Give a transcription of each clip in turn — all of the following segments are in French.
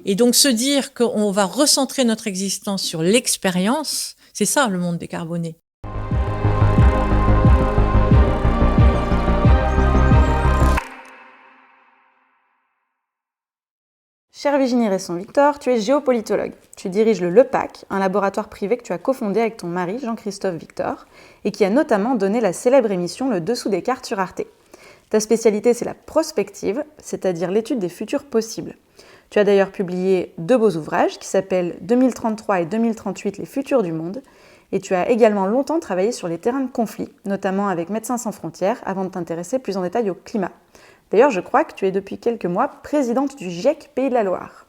Et donc se dire qu'on va recentrer notre existence sur l'expérience, c'est ça le monde décarboné. Chère Virginie Resson-Victor, tu es géopolitologue. Tu diriges le LEPAC, un laboratoire privé que tu as cofondé avec ton mari Jean-Christophe Victor et qui a notamment donné la célèbre émission Le Dessous des cartes sur Arte. Ta spécialité, c'est la prospective, c'est-à-dire l'étude des futurs possibles. Tu as d'ailleurs publié 2 beaux ouvrages qui s'appellent 2033 et 2038, les futurs du monde. Et tu as également longtemps travaillé sur les terrains de conflit, notamment avec Médecins sans frontières, avant de t'intéresser plus en détail au climat. D'ailleurs, je crois que tu es depuis quelques mois présidente du GIEC Pays de la Loire.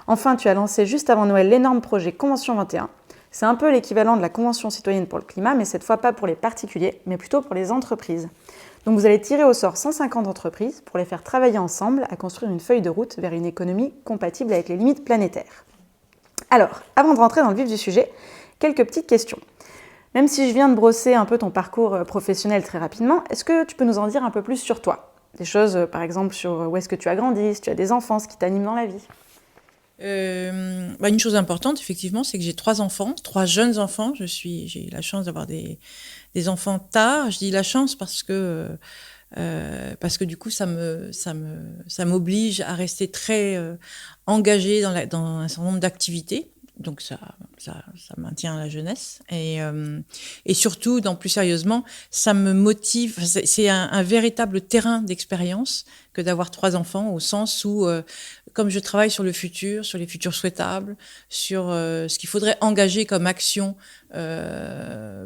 Enfin, tu as lancé juste avant Noël l'énorme projet Convention 21. C'est un peu l'équivalent de la Convention citoyenne pour le climat, mais cette fois pas pour les particuliers, mais plutôt pour les entreprises. Donc vous allez tirer au sort 150 entreprises pour les faire travailler ensemble à construire une feuille de route vers une économie compatible avec les limites planétaires. Alors, avant de rentrer dans le vif du sujet, quelques petites questions. Même si je viens de brosser un peu ton parcours professionnel très rapidement, est-ce que tu peux nous en dire un peu plus sur toi ? Des choses, par exemple, sur où est-ce que tu as grandi, si tu as des enfants, ce qui t'anime dans la vie. Une chose importante, effectivement, c'est que j'ai 3 enfants, 3 jeunes enfants. J'ai eu la chance d'avoir des enfants tard. Je dis la chance parce que du coup, ça m'oblige à rester très engagée dans un certain nombre d'activités. Donc ça maintient la jeunesse et surtout, plus sérieusement, ça me motive. C'est un véritable terrain d'expérience que d'avoir 3 enfants, au sens où, comme je travaille sur le futur, sur les futurs souhaitables, sur ce qu'il faudrait engager comme action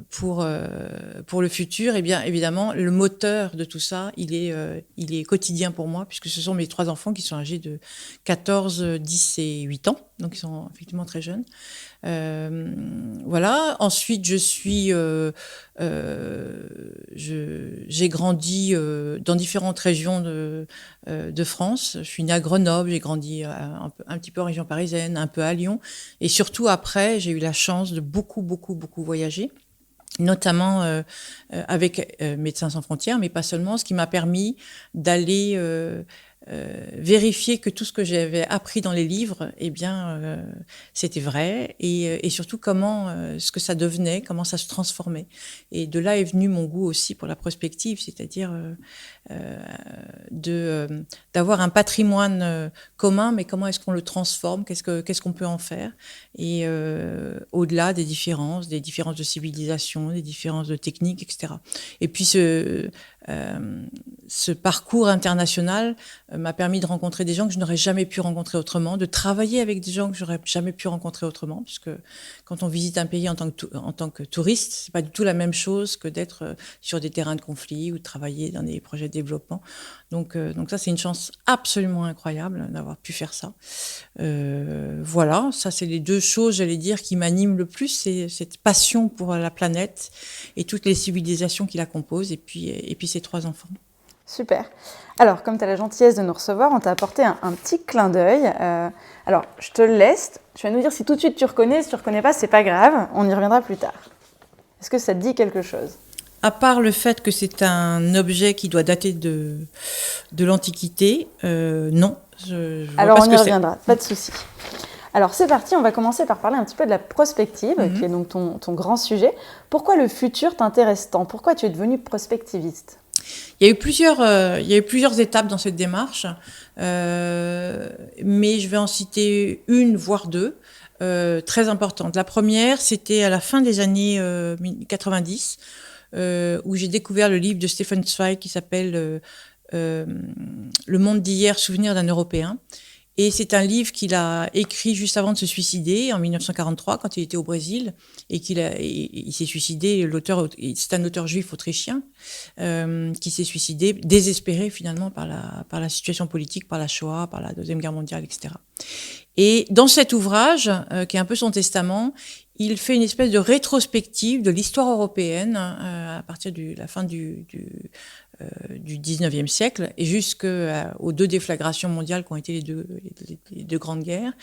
pour le futur, et bien évidemment, le moteur de tout ça, il est quotidien pour moi, puisque ce sont mes 3 enfants qui sont âgés de 14, 10 et 8 ans, donc ils sont effectivement très jeunes. Voilà. Ensuite, j'ai grandi dans différentes régions de France. Je suis née à Grenoble, j'ai grandi un petit peu en région parisienne, un peu à Lyon, et surtout après, j'ai eu la chance de beaucoup voyager, notamment avec Médecins sans frontières, mais pas seulement, ce qui m'a permis d'aller vérifier que tout ce que j'avais appris dans les livres, c'était vrai, et surtout ce que ça devenait, comment ça se transformait. Et de là est venu mon goût aussi pour la prospective, c'est-à-dire d'avoir un patrimoine commun, mais comment est-ce qu'on le transforme, qu'est-ce qu'on peut en faire, et au-delà des différences de civilisation, des différences de techniques, etc. Et puis ce parcours international m'a permis de rencontrer des gens que je n'aurais jamais pu rencontrer autrement, de travailler avec des gens que j'aurais jamais pu rencontrer autrement, puisque quand on visite un pays en tant que touriste, c'est pas du tout la même chose que d'être sur des terrains de conflit ou de travailler dans des projets de développement. Donc ça, c'est une chance absolument incroyable d'avoir pu faire ça. Voilà, ça c'est les 2 choses, j'allais dire, qui m'animent le plus, c'est cette passion pour la planète et toutes les civilisations qui la composent, et puis ces 3 enfants. Super. Alors, comme tu as la gentillesse de nous recevoir, on t'a apporté un petit clin d'œil. Alors, je te le laisse. Tu vas nous dire si tout de suite tu reconnais. Si tu ne reconnais pas, c'est pas grave. On y reviendra plus tard. Est-ce que ça te dit quelque chose ? À part le fait que c'est un objet qui doit dater de l'Antiquité, non. Je vois Alors, pas on ce y que reviendra. Pas de souci. Alors, c'est parti. On va commencer par parler un petit peu de la prospective, qui est donc ton grand sujet. Pourquoi le futur t'intéresse tant ? Pourquoi tu es devenue prospectiviste ? Il y a eu plusieurs étapes dans cette démarche, mais je vais en citer une, voire 2, très importantes. La première, c'était à la fin des années 90, où j'ai découvert le livre de Stefan Zweig qui s'appelle Le monde d'hier, souvenir d'un Européen. Et c'est un livre qu'il a écrit juste avant de se suicider, en 1943, quand il était au Brésil, et il s'est suicidé. C'est un auteur juif autrichien qui s'est suicidé, désespéré finalement par la situation politique, par la Shoah, par la Deuxième Guerre mondiale, etc. Et dans cet ouvrage, qui est un peu son testament, il fait une espèce de rétrospective de l'histoire européenne à partir de la fin du 19e siècle et jusqu'aux 2 déflagrations mondiales qui ont été les deux grandes guerres.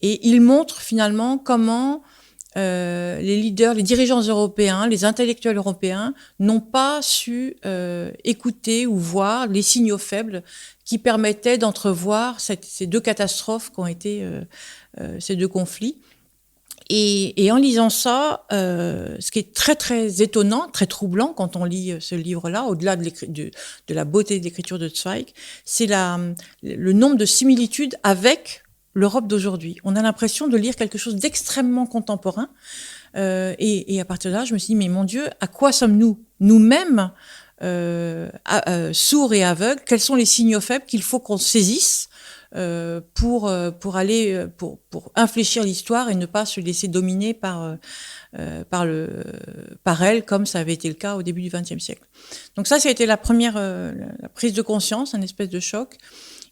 Et il montre finalement comment les leaders, les dirigeants européens, les intellectuels européens n'ont pas su écouter ou voir les signaux faibles qui permettaient d'entrevoir ces deux catastrophes qu'ont été ces deux conflits. Et en lisant ça, ce qui est très très étonnant, très troublant quand on lit ce livre-là, au-delà de la beauté de l'écriture de Zweig, c'est le nombre de similitudes avec l'Europe d'aujourd'hui. On a l'impression de lire quelque chose d'extrêmement contemporain. Et à partir de là, je me suis dit, mais mon Dieu, à quoi sommes-nous, nous-mêmes, sourds et aveugles? Quels sont les signaux faibles qu'il faut qu'on saisisse pour infléchir l'histoire et ne pas se laisser dominer par elle, comme ça avait été le cas au début du XXe siècle. Donc ça a été la première la prise de conscience, un espèce de choc.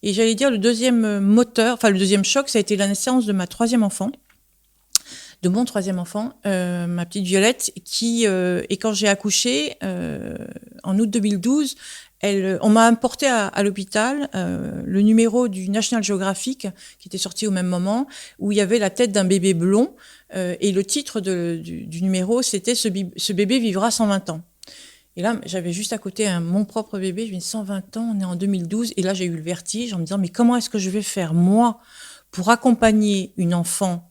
Et j'allais dire le deuxième choc, ça a été la naissance de mon troisième enfant, ma petite Violette, et quand j'ai accouché en août 2012, on m'a apporté à l'hôpital le numéro du National Geographic qui était sorti au même moment, où il y avait la tête d'un bébé blond, et le titre du numéro, c'était ce bébé vivra 120 ans. Et là, j'avais juste à côté mon propre bébé, je me dis 120 ans, on est en 2012, et là j'ai eu le vertige en me disant, mais comment est-ce que je vais faire, moi, pour accompagner une enfant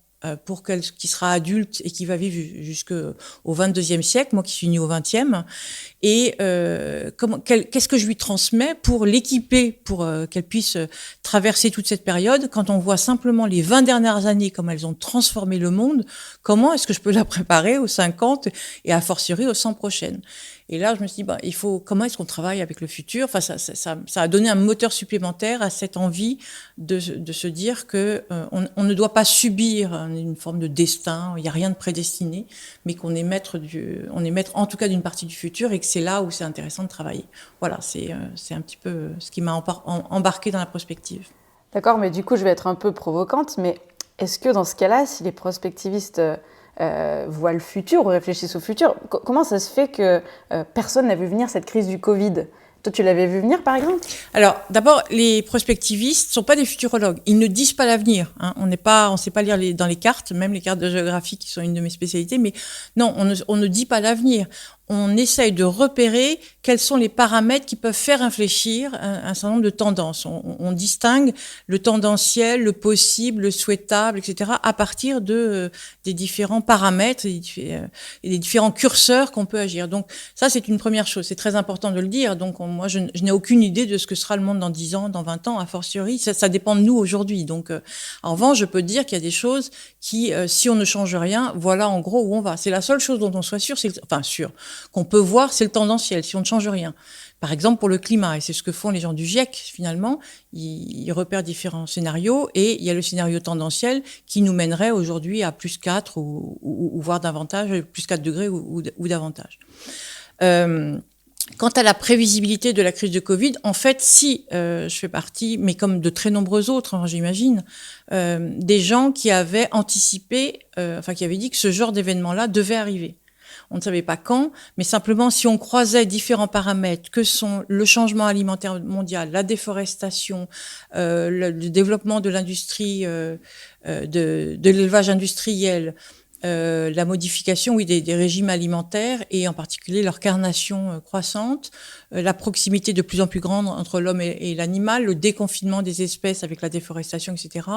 qui sera adulte et qui va vivre jusqu'au XXIe siècle, moi qui suis née au XXe, et qu'est-ce que je lui transmets pour l'équiper, pour qu'elle puisse traverser toute cette période, quand on voit simplement les 20 dernières années, comme elles ont transformé le monde, comment est-ce que je peux la préparer aux 50 et a fortiori aux 100 prochaines? Et là, je me suis dit, comment est-ce qu'on travaille avec le futur? Enfin, ça a donné un moteur supplémentaire à cette envie de se dire que on ne doit pas subir une forme de destin. Il n'y a rien de prédestiné, mais qu'on est maître en tout cas d'une partie du futur, et que c'est là où c'est intéressant de travailler. Voilà, c'est un petit peu ce qui m'a embarqué dans la prospective. D'accord, mais du coup, je vais être un peu provocante, mais est-ce que dans ce cas-là, si les prospectivistes voient le futur ou réfléchissent au futur, comment ça se fait que personne n'a vu venir cette crise du Covid? Toi, tu l'avais vu venir, par exemple? Alors, d'abord, les prospectivistes ne sont pas des futurologues. Ils ne disent pas l'avenir. Hein. On ne sait pas lire dans les cartes, même les cartes de géographie qui sont une de mes spécialités. Mais non, on ne dit pas l'avenir. On essaye de repérer quels sont les paramètres qui peuvent faire réfléchir un certain nombre de tendances. On distingue le tendanciel, le possible, le souhaitable, etc. à partir des différents paramètres et des différents curseurs qu'on peut agir. Donc ça, c'est une première chose. C'est très important de le dire. Donc moi, je n'ai aucune idée de ce que sera le monde dans 10 ans, dans 20 ans, a fortiori. Ça dépend de nous aujourd'hui. Donc en revanche, je peux dire qu'il y a des choses qui, si on ne change rien, voilà en gros où on va. C'est la seule chose dont on soit sûr, qu'on peut voir, c'est le tendanciel, si on ne change rien. Par exemple, pour le climat, et c'est ce que font les gens du GIEC, finalement, ils repèrent différents scénarios, et il y a le scénario tendanciel qui nous mènerait aujourd'hui à plus 4 ou voire davantage, plus 4 degrés ou davantage. Quant à la prévisibilité de la crise de Covid, en fait, si je fais partie, mais comme de très nombreux autres, hein, j'imagine, des gens qui avaient anticipé, qui avaient dit que ce genre d'événement-là devait arriver. On ne savait pas quand, mais simplement si on croisait différents paramètres que sont le changement alimentaire mondial, la déforestation, le développement de l'industrie, de l'élevage industriel, la modification des régimes alimentaires et en particulier leur carnation croissante, la proximité de plus en plus grande entre l'homme et l'animal, le déconfinement des espèces avec la déforestation, etc.,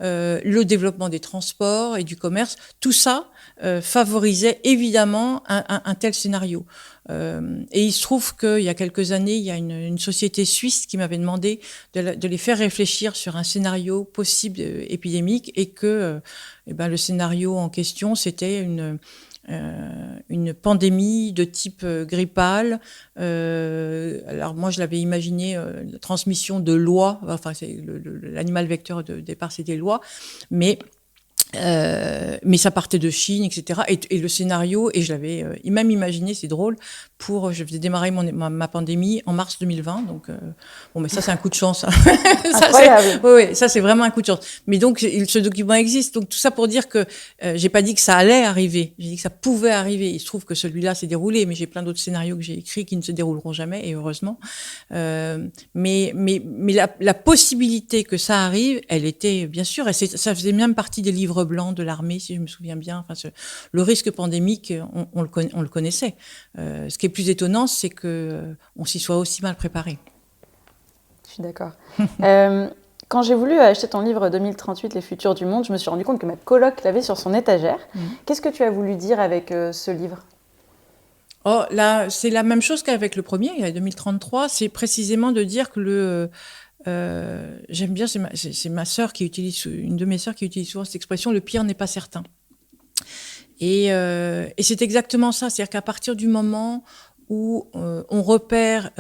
le développement des transports et du commerce, tout ça favorisait évidemment un tel scénario. Et il se trouve qu'il y a quelques années, il y a une société suisse qui m'avait demandé de les faire réfléchir sur un scénario possible épidémique, et que le scénario en question, c'était une pandémie de type grippal. Alors moi, je l'avais imaginé la transmission de l'oie. Enfin, l'animal vecteur de départ, c'était l'oie, mais ça partait de Chine, etc. Et le scénario, et je l'avais même imaginé, c'est drôle, je faisais démarrer ma pandémie en mars 2020. Donc, mais ça, c'est un coup de chance. Hein. Incroyable. Ça, c'est vraiment un coup de chance. Mais donc, ce document existe. Donc, tout ça pour dire que j'ai pas dit que ça allait arriver. J'ai dit que ça pouvait arriver. Il se trouve que celui-là s'est déroulé, mais j'ai plein d'autres scénarios que j'ai écrits qui ne se dérouleront jamais, et heureusement. Mais la possibilité que ça arrive, elle était, bien sûr, ça faisait même partie des livres livre blanc de l'armée, si je me souviens bien. Enfin, le risque pandémique, on le connaissait. Ce qui est plus étonnant, c'est qu'on s'y soit aussi mal préparé. Je suis d'accord. Quand j'ai voulu acheter ton livre 2038, Les futurs du monde, je me suis rendu compte que ma coloc l'avait sur son étagère. Qu'est-ce que tu as voulu dire avec ce livre ? Oh, là, c'est la même chose qu'avec le premier, il y a 2033. C'est précisément de dire que j'aime bien, c'est ma sœur qui utilise, une de mes sœurs qui utilise souvent cette expression, le pire n'est pas certain. Et c'est exactement ça, c'est-à-dire qu'à partir du moment où on repère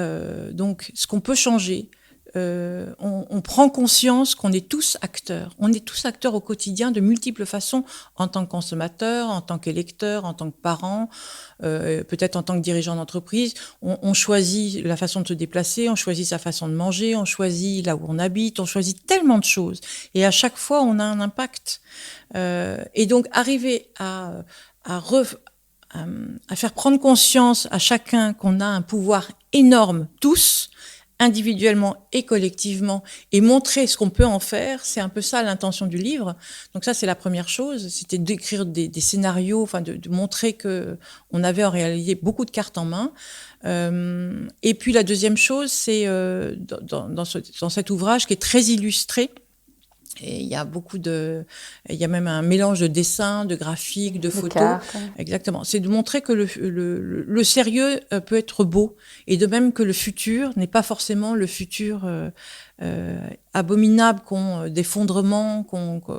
donc ce qu'on peut changer, on prend conscience qu'on est tous acteurs. On est tous acteurs au quotidien de multiples façons, en tant que consommateur, en tant qu'électeur, en tant que parent, peut-être en tant que dirigeant d'entreprise. On choisit la façon de se déplacer, on choisit sa façon de manger, on choisit là où on habite, on choisit tellement de choses. Et à chaque fois, on a un impact. Et donc, arriver à faire prendre conscience à chacun qu'on a un pouvoir énorme, tous, individuellement et collectivement, et montrer ce qu'on peut en faire, c'est un peu ça l'intention du livre. Donc ça, c'est la première chose, c'était d'écrire des scénarios, enfin de montrer que on avait en réalité beaucoup de cartes en main. Et puis la deuxième chose, c'est dans cet ouvrage qui est très illustré. Et il y a même un mélange de dessins, de graphiques, de photos. Cartes. Exactement. C'est de montrer que le sérieux peut être beau, et de même que le futur n'est pas forcément le futur abominable d'effondrement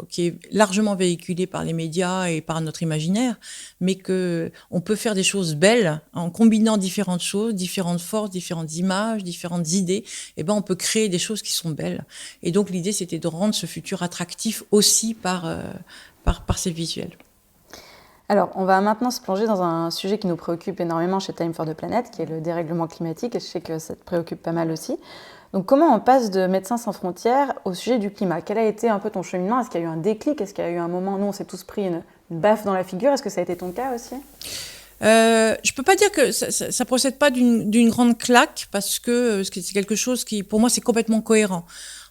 qui est largement véhiculé par les médias et par notre imaginaire, mais que on peut faire des choses belles en combinant différentes choses, différentes forces, différentes images, différentes idées. Et ben on peut créer des choses qui sont belles. Et donc l'idée c'était de rendre ce futur attractif aussi par ces visuels. Alors, on va maintenant se plonger dans un sujet qui nous préoccupe énormément chez Time for the Planet, qui est le dérèglement climatique, et je sais que ça te préoccupe pas mal aussi. Donc, comment on passe de Médecins sans frontières au sujet du climat ? Quel a été un peu ton cheminement ? Est-ce qu'il y a eu un déclic ? Est-ce qu'il y a eu un moment, nous on s'est tous pris une baffe dans la figure ? Est-ce que ça a été ton cas aussi ? Je peux pas dire que ça procède pas d'une grande claque, parce que c'est quelque chose qui, pour moi, c'est complètement cohérent.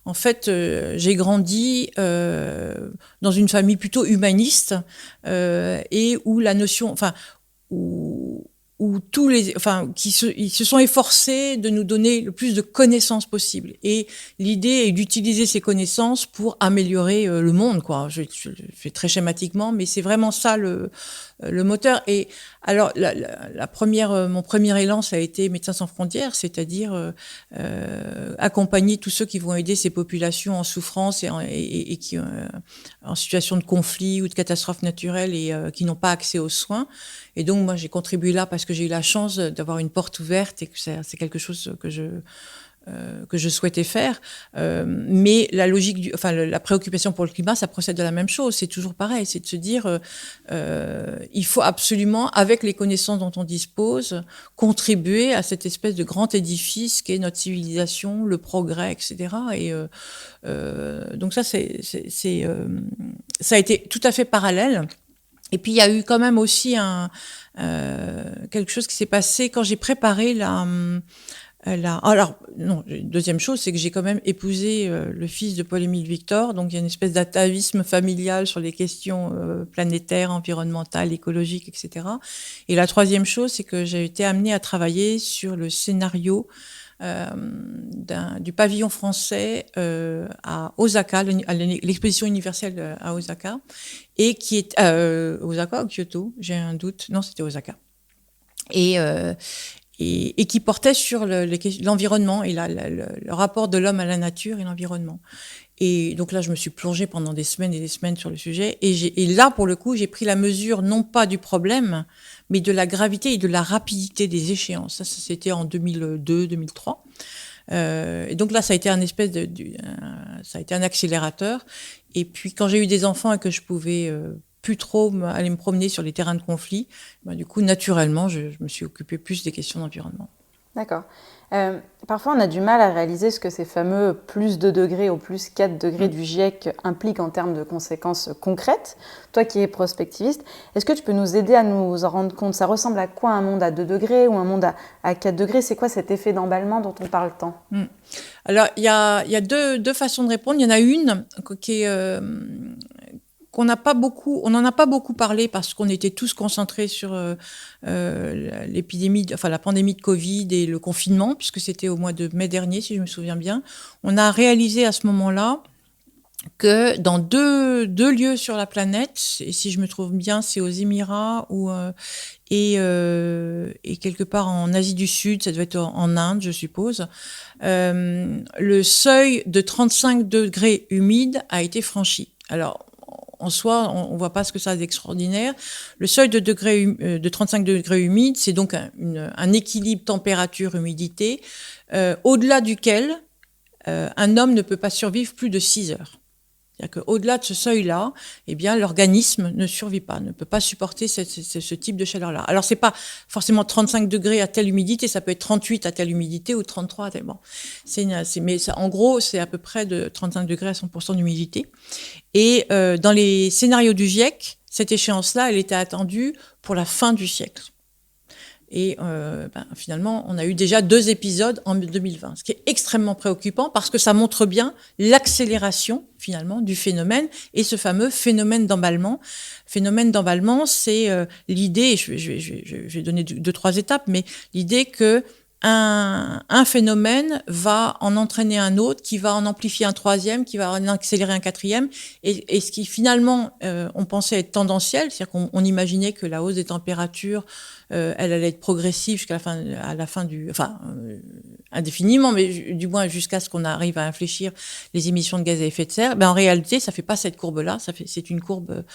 En fait, j'ai grandi dans une famille plutôt humaniste et où la notion, enfin, où ils se sont efforcés de nous donner le plus de connaissances possible. Et l'idée est d'utiliser ces connaissances pour améliorer le monde, quoi. Je le fais très schématiquement, mais c'est vraiment ça le moteur. Et alors, mon premier élan, ça a été Médecins sans frontières, c'est-à-dire accompagner tous ceux qui vont aider ces populations en souffrance et qui en situation de conflit ou de catastrophe naturelle et qui n'ont pas accès aux soins. Et donc, moi, j'ai contribué là parce que j'ai eu la chance d'avoir une porte ouverte et que c'est quelque chose que je souhaitais faire. Mais la logique, la préoccupation pour le climat, ça procède de la même chose. C'est toujours pareil. C'est de se dire, il faut absolument, avec les connaissances dont on dispose, contribuer à cette espèce de grand édifice qu'est notre civilisation, le progrès, etc. Et donc ça, ça a été tout à fait parallèle. Et puis, il y a eu quand même aussi quelque chose qui s'est passé quand j'ai préparé deuxième chose, c'est que j'ai quand même épousé le fils de Paul-Émile Victor, donc il y a une espèce d'atavisme familial sur les questions planétaires, environnementales, écologiques, etc. Et la troisième chose, c'est que j'ai été amenée à travailler sur le scénario du pavillon français à Osaka, à l'exposition universelle à Osaka, et qui est Osaka ou Kyoto, j'ai un doute. Non, c'était Osaka. Et qui portait sur l'environnement et le rapport de l'homme à la nature et l'environnement. Et donc là, je me suis plongée pendant des semaines et des semaines sur le sujet. Et là, pour le coup, j'ai pris la mesure non pas du problème, mais de la gravité et de la rapidité des échéances. Ça c'était en 2002-2003. Et donc là, ça a été ça a été un accélérateur. Et puis, quand j'ai eu des enfants et que je pouvais plus trop aller me promener sur les terrains de conflit, du coup, naturellement, je me suis occupée plus des questions d'environnement. D'accord. Parfois, on a du mal à réaliser ce que ces fameux plus 2 degrés ou plus 4 degrés du GIEC impliquent en termes de conséquences concrètes. Toi qui es prospectiviste, est-ce que tu peux nous aider à nous en rendre compte ? Ça ressemble à quoi un monde à 2 degrés ou un monde à 4 degrés ? C'est quoi cet effet d'emballement dont on parle tant ? Alors, il y a deux façons de répondre. Il y en a une qui est on n'en a pas beaucoup parlé parce qu'on était tous concentrés sur la pandémie de Covid et le confinement, puisque c'était au mois de mai dernier, si je me souviens bien. On a réalisé à ce moment-là que dans deux lieux sur la planète, et si je me trouve bien, c'est aux Émirats et quelque part en Asie du Sud, ça devait être en Inde, je suppose, le seuil de 35 degrés humide a été franchi. Alors, en soi, on voit pas ce que ça a d'extraordinaire. Le seuil de 35 degrés humide, c'est donc un équilibre température-humidité, au-delà duquel un homme ne peut pas survivre plus de 6 heures. C'est-à-dire qu'au-delà de ce seuil-là, eh bien, l'organisme ne survit pas, ne peut pas supporter ce type de chaleur-là. Alors, c'est pas forcément 35 degrés à telle humidité, ça peut être 38 à telle humidité ou 33 à telle... Bon. Mais ça, en gros, c'est à peu près de 35 degrés à 100% d'humidité. Et dans les scénarios du GIEC, cette échéance-là, elle était attendue pour la fin du siècle. Et finalement, on a eu déjà 2 épisodes en 2020, ce qui est extrêmement préoccupant parce que ça montre bien l'accélération finalement du phénomène et ce fameux phénomène d'emballement. Phénomène d'emballement, c'est l'idée, je vais donner 2-3 étapes, mais l'idée que un phénomène va en entraîner un autre, qui va en amplifier un troisième, qui va en accélérer un quatrième, et ce qui finalement on pensait être tendanciel, c'est-à-dire qu'on imaginait que la hausse des températures elle allait être progressive jusqu'à la fin indéfiniment, mais du moins jusqu'à ce qu'on arrive à infléchir les émissions de gaz à effet de serre. En réalité, ça fait pas cette courbe-là, c'est une courbe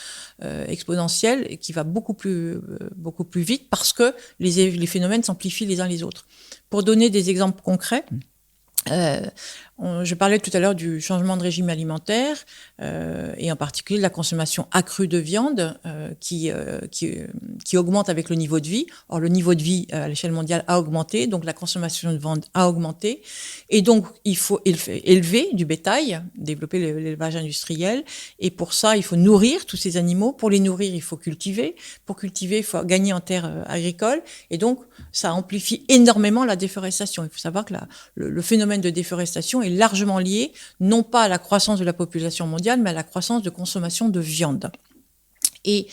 exponentielle qui va beaucoup plus vite parce que les phénomènes s'amplifient les uns les autres. Pour donner des exemples concrets, je parlais tout à l'heure du changement de régime alimentaire et en particulier de la consommation accrue de viande qui augmente avec le niveau de vie. Or, le niveau de vie à l'échelle mondiale a augmenté, donc la consommation de viande a augmenté. Et donc, il faut élever du bétail, développer l'élevage industriel. Et pour ça, il faut nourrir tous ces animaux. Pour les nourrir, il faut cultiver. Pour cultiver, il faut gagner en terres agricoles. Et donc, ça amplifie énormément la déforestation. Il faut savoir que le phénomène de déforestation est largement lié, non pas à la croissance de la population mondiale, mais à la croissance de consommation de viande. Et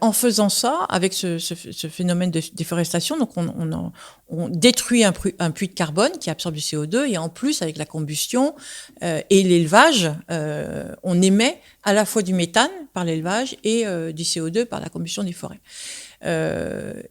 en faisant ça, avec ce phénomène de déforestation, donc on détruit un puits de carbone qui absorbe du CO2, et en plus, avec la combustion et l'élevage, on émet à la fois du méthane par l'élevage et du CO2 par la combustion des forêts.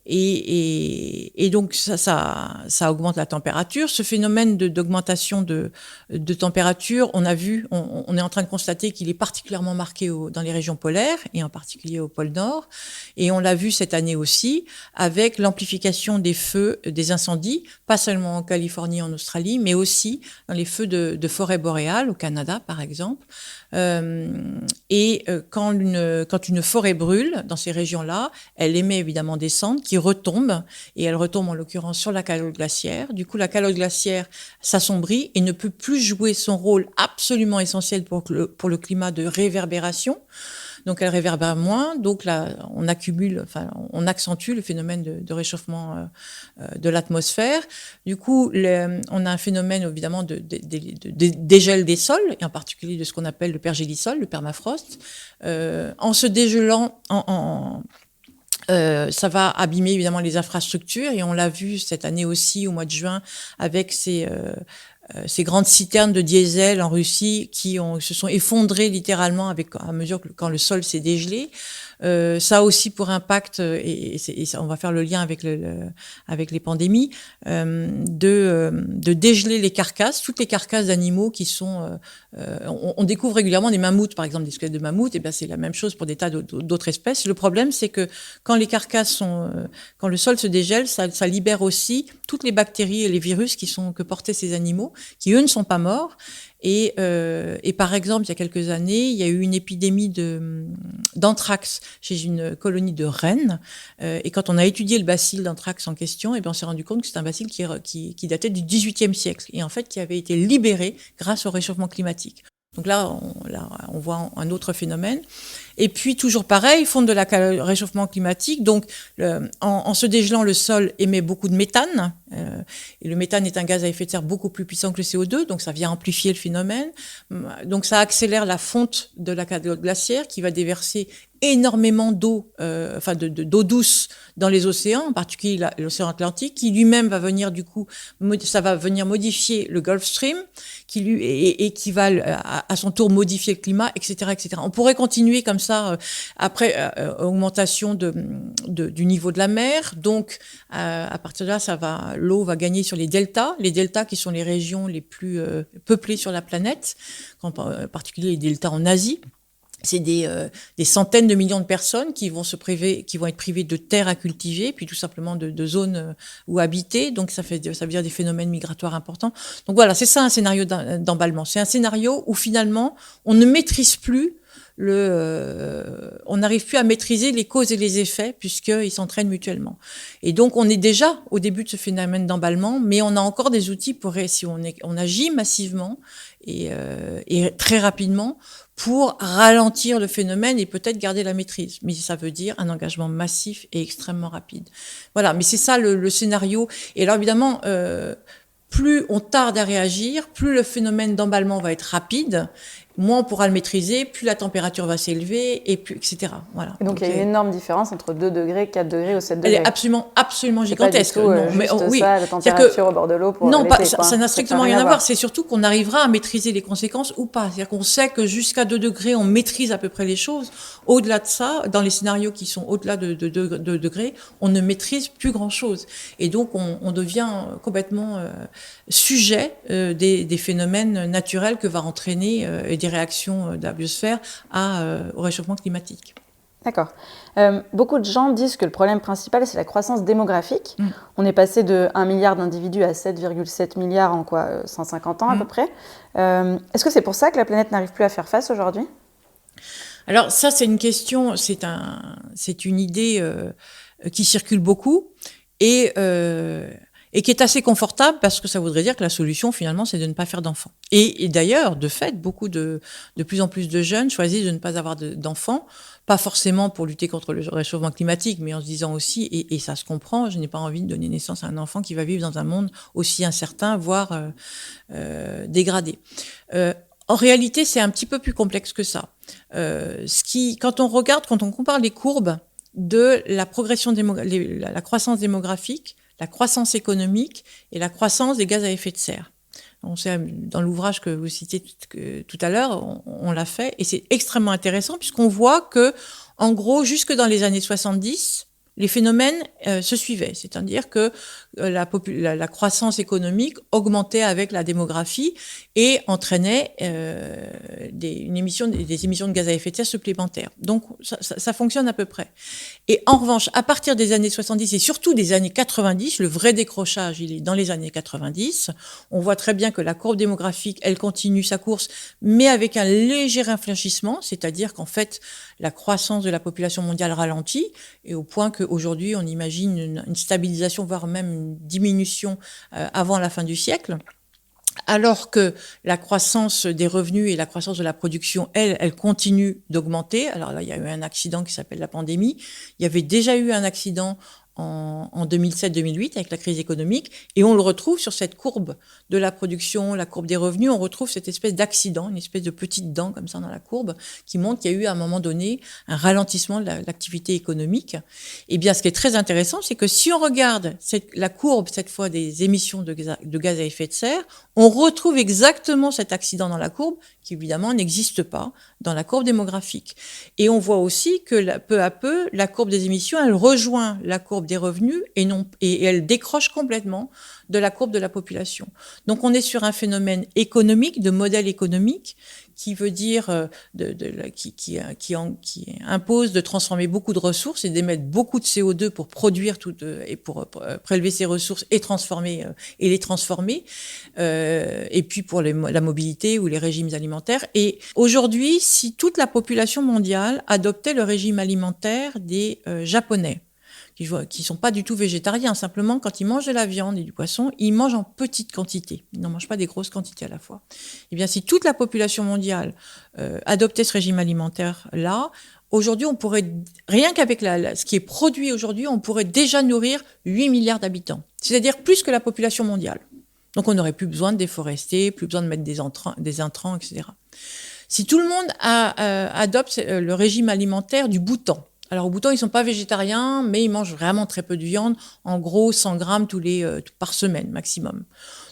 Et donc ça augmente la température. Ce phénomène d'augmentation de température, on a vu, on est en train de constater qu'il est particulièrement marqué dans les régions polaires et en particulier au pôle Nord. Et on l'a vu cette année aussi avec l'amplification des feux, des incendies, pas seulement en Californie, en Australie, mais aussi dans les feux de forêt boréale au Canada, par exemple. Quand une forêt brûle dans ces régions-là, elle émet évidemment des cendres qui retombent, et elles retombent en l'occurrence sur la calotte glaciaire. Du coup, la calotte glaciaire s'assombrit et ne peut plus jouer son rôle absolument essentiel pour le climat de réverbération. Donc, elle réverbère moins. Donc, là, on accentue le phénomène de réchauffement de l'atmosphère. Du coup, on a un phénomène, évidemment, de dégel des sols, et en particulier de ce qu'on appelle le pergélisol, le permafrost. En se dégelant, ça va abîmer, évidemment, les infrastructures. Et on l'a vu cette année aussi, au mois de juin, avec ces grandes citernes de diesel en Russie qui se sont effondrées littéralement à mesure quand le sol s'est dégelé. Ça a aussi pour impact, et ça, on va faire le lien avec les pandémies, de dégeler les carcasses, toutes les carcasses d'animaux qui sont... on découvre régulièrement des mammouths, par exemple, des squelettes de mammouths, et bien c'est la même chose pour des tas d'autres espèces. Le problème, c'est que quand les carcasses quand le sol se dégèle, ça libère aussi toutes les bactéries et les virus que portaient ces animaux, qui eux ne sont pas morts. Et par exemple, il y a quelques années, il y a eu une épidémie d'anthrax chez une colonie de rennes. Et quand on a étudié le bacille d'anthrax en question, et bien on s'est rendu compte que c'est un bacille qui datait du XVIIIe siècle et en fait qui avait été libéré grâce au réchauffement climatique. Donc là, on voit un autre phénomène. Et puis toujours pareil, fonte de la réchauffement climatique. Donc en se dégelant, le sol émet beaucoup de méthane. Et le méthane est un gaz à effet de serre beaucoup plus puissant que le CO2, donc ça vient amplifier le phénomène. Donc ça accélère la fonte de la calotte glaciaire qui va déverser énormément d'eau, d'eau douce dans les océans, en particulier l'océan Atlantique, qui lui-même va venir du coup, ça va venir modifier le Gulf Stream, qui va à son tour modifier le climat, etc., etc. On pourrait continuer comme ça après augmentation du niveau de la mer. Donc à partir de là, l'eau va gagner sur les deltas qui sont les régions les plus peuplées sur la planète, en particulier les deltas en Asie. C'est des centaines de millions de personnes qui vont être privées de terres à cultiver, puis tout simplement de zones où habiter. Donc ça veut dire des phénomènes migratoires importants. Donc voilà, c'est ça un scénario d'emballement. C'est un scénario où finalement on ne maîtrise plus on n'arrive plus à maîtriser les causes et les effets puisqu'ils s'entraînent mutuellement. Et donc on est déjà au début de ce phénomène d'emballement, mais on a encore des outils si on agit massivement et très rapidement pour ralentir le phénomène et peut-être garder la maîtrise. Mais ça veut dire un engagement massif et extrêmement rapide. Voilà, mais c'est ça le scénario. Et alors évidemment, plus on tarde à réagir, plus le phénomène d'emballement va être rapide, moins on pourra le maîtriser, plus la température va s'élever, et plus, etc. Voilà. Et donc il y a une énorme différence entre 2 degrés, 4 degrés ou 7 degrés. Elle est absolument gigantesque. C'est pas du tout, oui, ça, la température au bord de l'eau pour non, l'été, ça n'a strictement rien à voir. C'est surtout qu'on arrivera à maîtriser les conséquences ou pas. C'est-à-dire qu'on sait que jusqu'à 2 degrés, on maîtrise à peu près les choses. Au-delà de ça, dans les scénarios qui sont au-delà de 2 degrés, on ne maîtrise plus grand-chose. Et donc on devient complètement sujet des phénomènes naturels que va entraîner et des réactions de la biosphère au réchauffement climatique. D'accord. Beaucoup de gens disent que le problème principal, c'est la croissance démographique. On est passé de 1 milliard d'individus à 7,7 milliards en 150 ans à peu près. Est-ce que c'est pour ça que la planète n'arrive plus à faire face aujourd'hui ? Alors ça, c'est une question, c'est une idée qui circule beaucoup et qui est assez confortable parce que ça voudrait dire que la solution, finalement, c'est de ne pas faire d'enfants. Et d'ailleurs, de fait, de plus en plus de jeunes choisissent de ne pas avoir d'enfants, pas forcément pour lutter contre le réchauffement climatique, mais en se disant aussi, et ça se comprend, je n'ai pas envie de donner naissance à un enfant qui va vivre dans un monde aussi incertain, voire dégradé. En réalité, c'est un petit peu plus complexe que ça. Quand on compare les courbes de la progression la croissance démographique, la croissance économique et la croissance des gaz à effet de serre. On sait, dans l'ouvrage que vous citiez tout à l'heure, on l'a fait, et c'est extrêmement intéressant puisqu'on voit que, en gros, jusque dans les années 70, les phénomènes se suivaient, c'est-à-dire que la croissance économique augmentait avec la démographie et entraînait des émissions de gaz à effet de serre supplémentaires. Donc ça fonctionne à peu près. Et en revanche, à partir des années 70 et surtout des années 90, le vrai décrochage, il est dans les années 90. On voit très bien que la courbe démographique, elle continue sa course, mais avec un léger infléchissement, c'est-à-dire qu'en fait, la croissance de la population mondiale ralentit, et au point qu'aujourd'hui, on imagine une stabilisation, voire même une diminution avant la fin du siècle. Alors que la croissance des revenus et la croissance de la production, elle continue d'augmenter. Alors là, il y a eu un accident qui s'appelle la pandémie. Il y avait déjà eu un accident en 2007-2008 avec la crise économique, et on le retrouve sur cette courbe de la production, la courbe des revenus, on retrouve cette espèce d'accident, une espèce de petite dent comme ça dans la courbe, qui montre qu'il y a eu à un moment donné un ralentissement de l'activité économique. Et bien, ce qui est très intéressant, c'est que si on regarde la courbe, cette fois, des émissions de gaz à effet de serre, on retrouve exactement cet accident dans la courbe, qui évidemment n'existe pas dans la courbe démographique. Et on voit aussi que peu à peu, la courbe des émissions, elle rejoint la courbe des revenus et elle décroche complètement de la courbe de la population. Donc on est sur un phénomène économique, de modèle économique, qui veut dire qui impose de transformer beaucoup de ressources et d'émettre beaucoup de CO2 pour produire et pour prélever ces ressources et les transformer, et puis pour la mobilité ou les régimes alimentaires. Et aujourd'hui, si toute la population mondiale adoptait le régime alimentaire des Japonais, qui sont pas du tout végétariens. Simplement, quand ils mangent de la viande et du poisson, ils mangent en petite quantité. Ils n'en mangent pas des grosses quantités à la fois. Eh bien, si toute la population mondiale adoptait ce régime alimentaire-là, aujourd'hui, on pourrait, rien qu'avec ce qui est produit aujourd'hui, on pourrait déjà nourrir 8 milliards d'habitants. C'est-à-dire plus que la population mondiale. Donc, on n'aurait plus besoin de déforester, plus besoin de mettre des intrants, etc. Si tout le monde adopte le régime alimentaire du Bhoutan, alors au Bhoutan, ils sont pas végétariens, mais ils mangent vraiment très peu de viande, en gros 100 grammes par semaine maximum.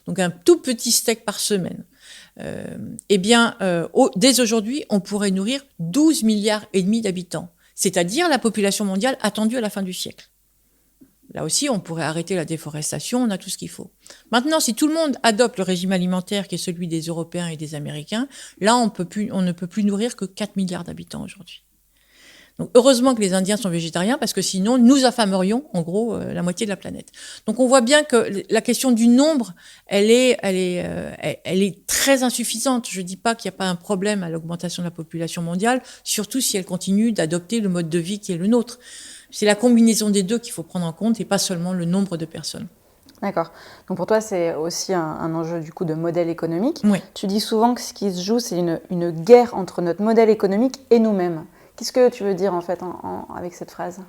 Donc un tout petit steak par semaine. Dès aujourd'hui, on pourrait nourrir 12 milliards et demi d'habitants, c'est-à-dire la population mondiale attendue à la fin du siècle. Là aussi, on pourrait arrêter la déforestation, on a tout ce qu'il faut. Maintenant, si tout le monde adopte le régime alimentaire qui est celui des Européens et des Américains, là, on ne peut plus nourrir que 4 milliards d'habitants aujourd'hui. Donc, heureusement que les Indiens sont végétariens, parce que sinon, nous affamerions, en gros, la moitié de la planète. Donc, on voit bien que la question du nombre, elle est très insuffisante. Je dis pas qu'il n'y a pas un problème à l'augmentation de la population mondiale, surtout si elle continue d'adopter le mode de vie qui est le nôtre. C'est la combinaison des deux qu'il faut prendre en compte et pas seulement le nombre de personnes. D'accord. Donc pour toi, c'est aussi un enjeu du coup de modèle économique. Oui. Tu dis souvent que ce qui se joue, c'est une guerre entre notre modèle économique et nous-mêmes. Qu'est-ce que tu veux dire en fait avec cette phrase ?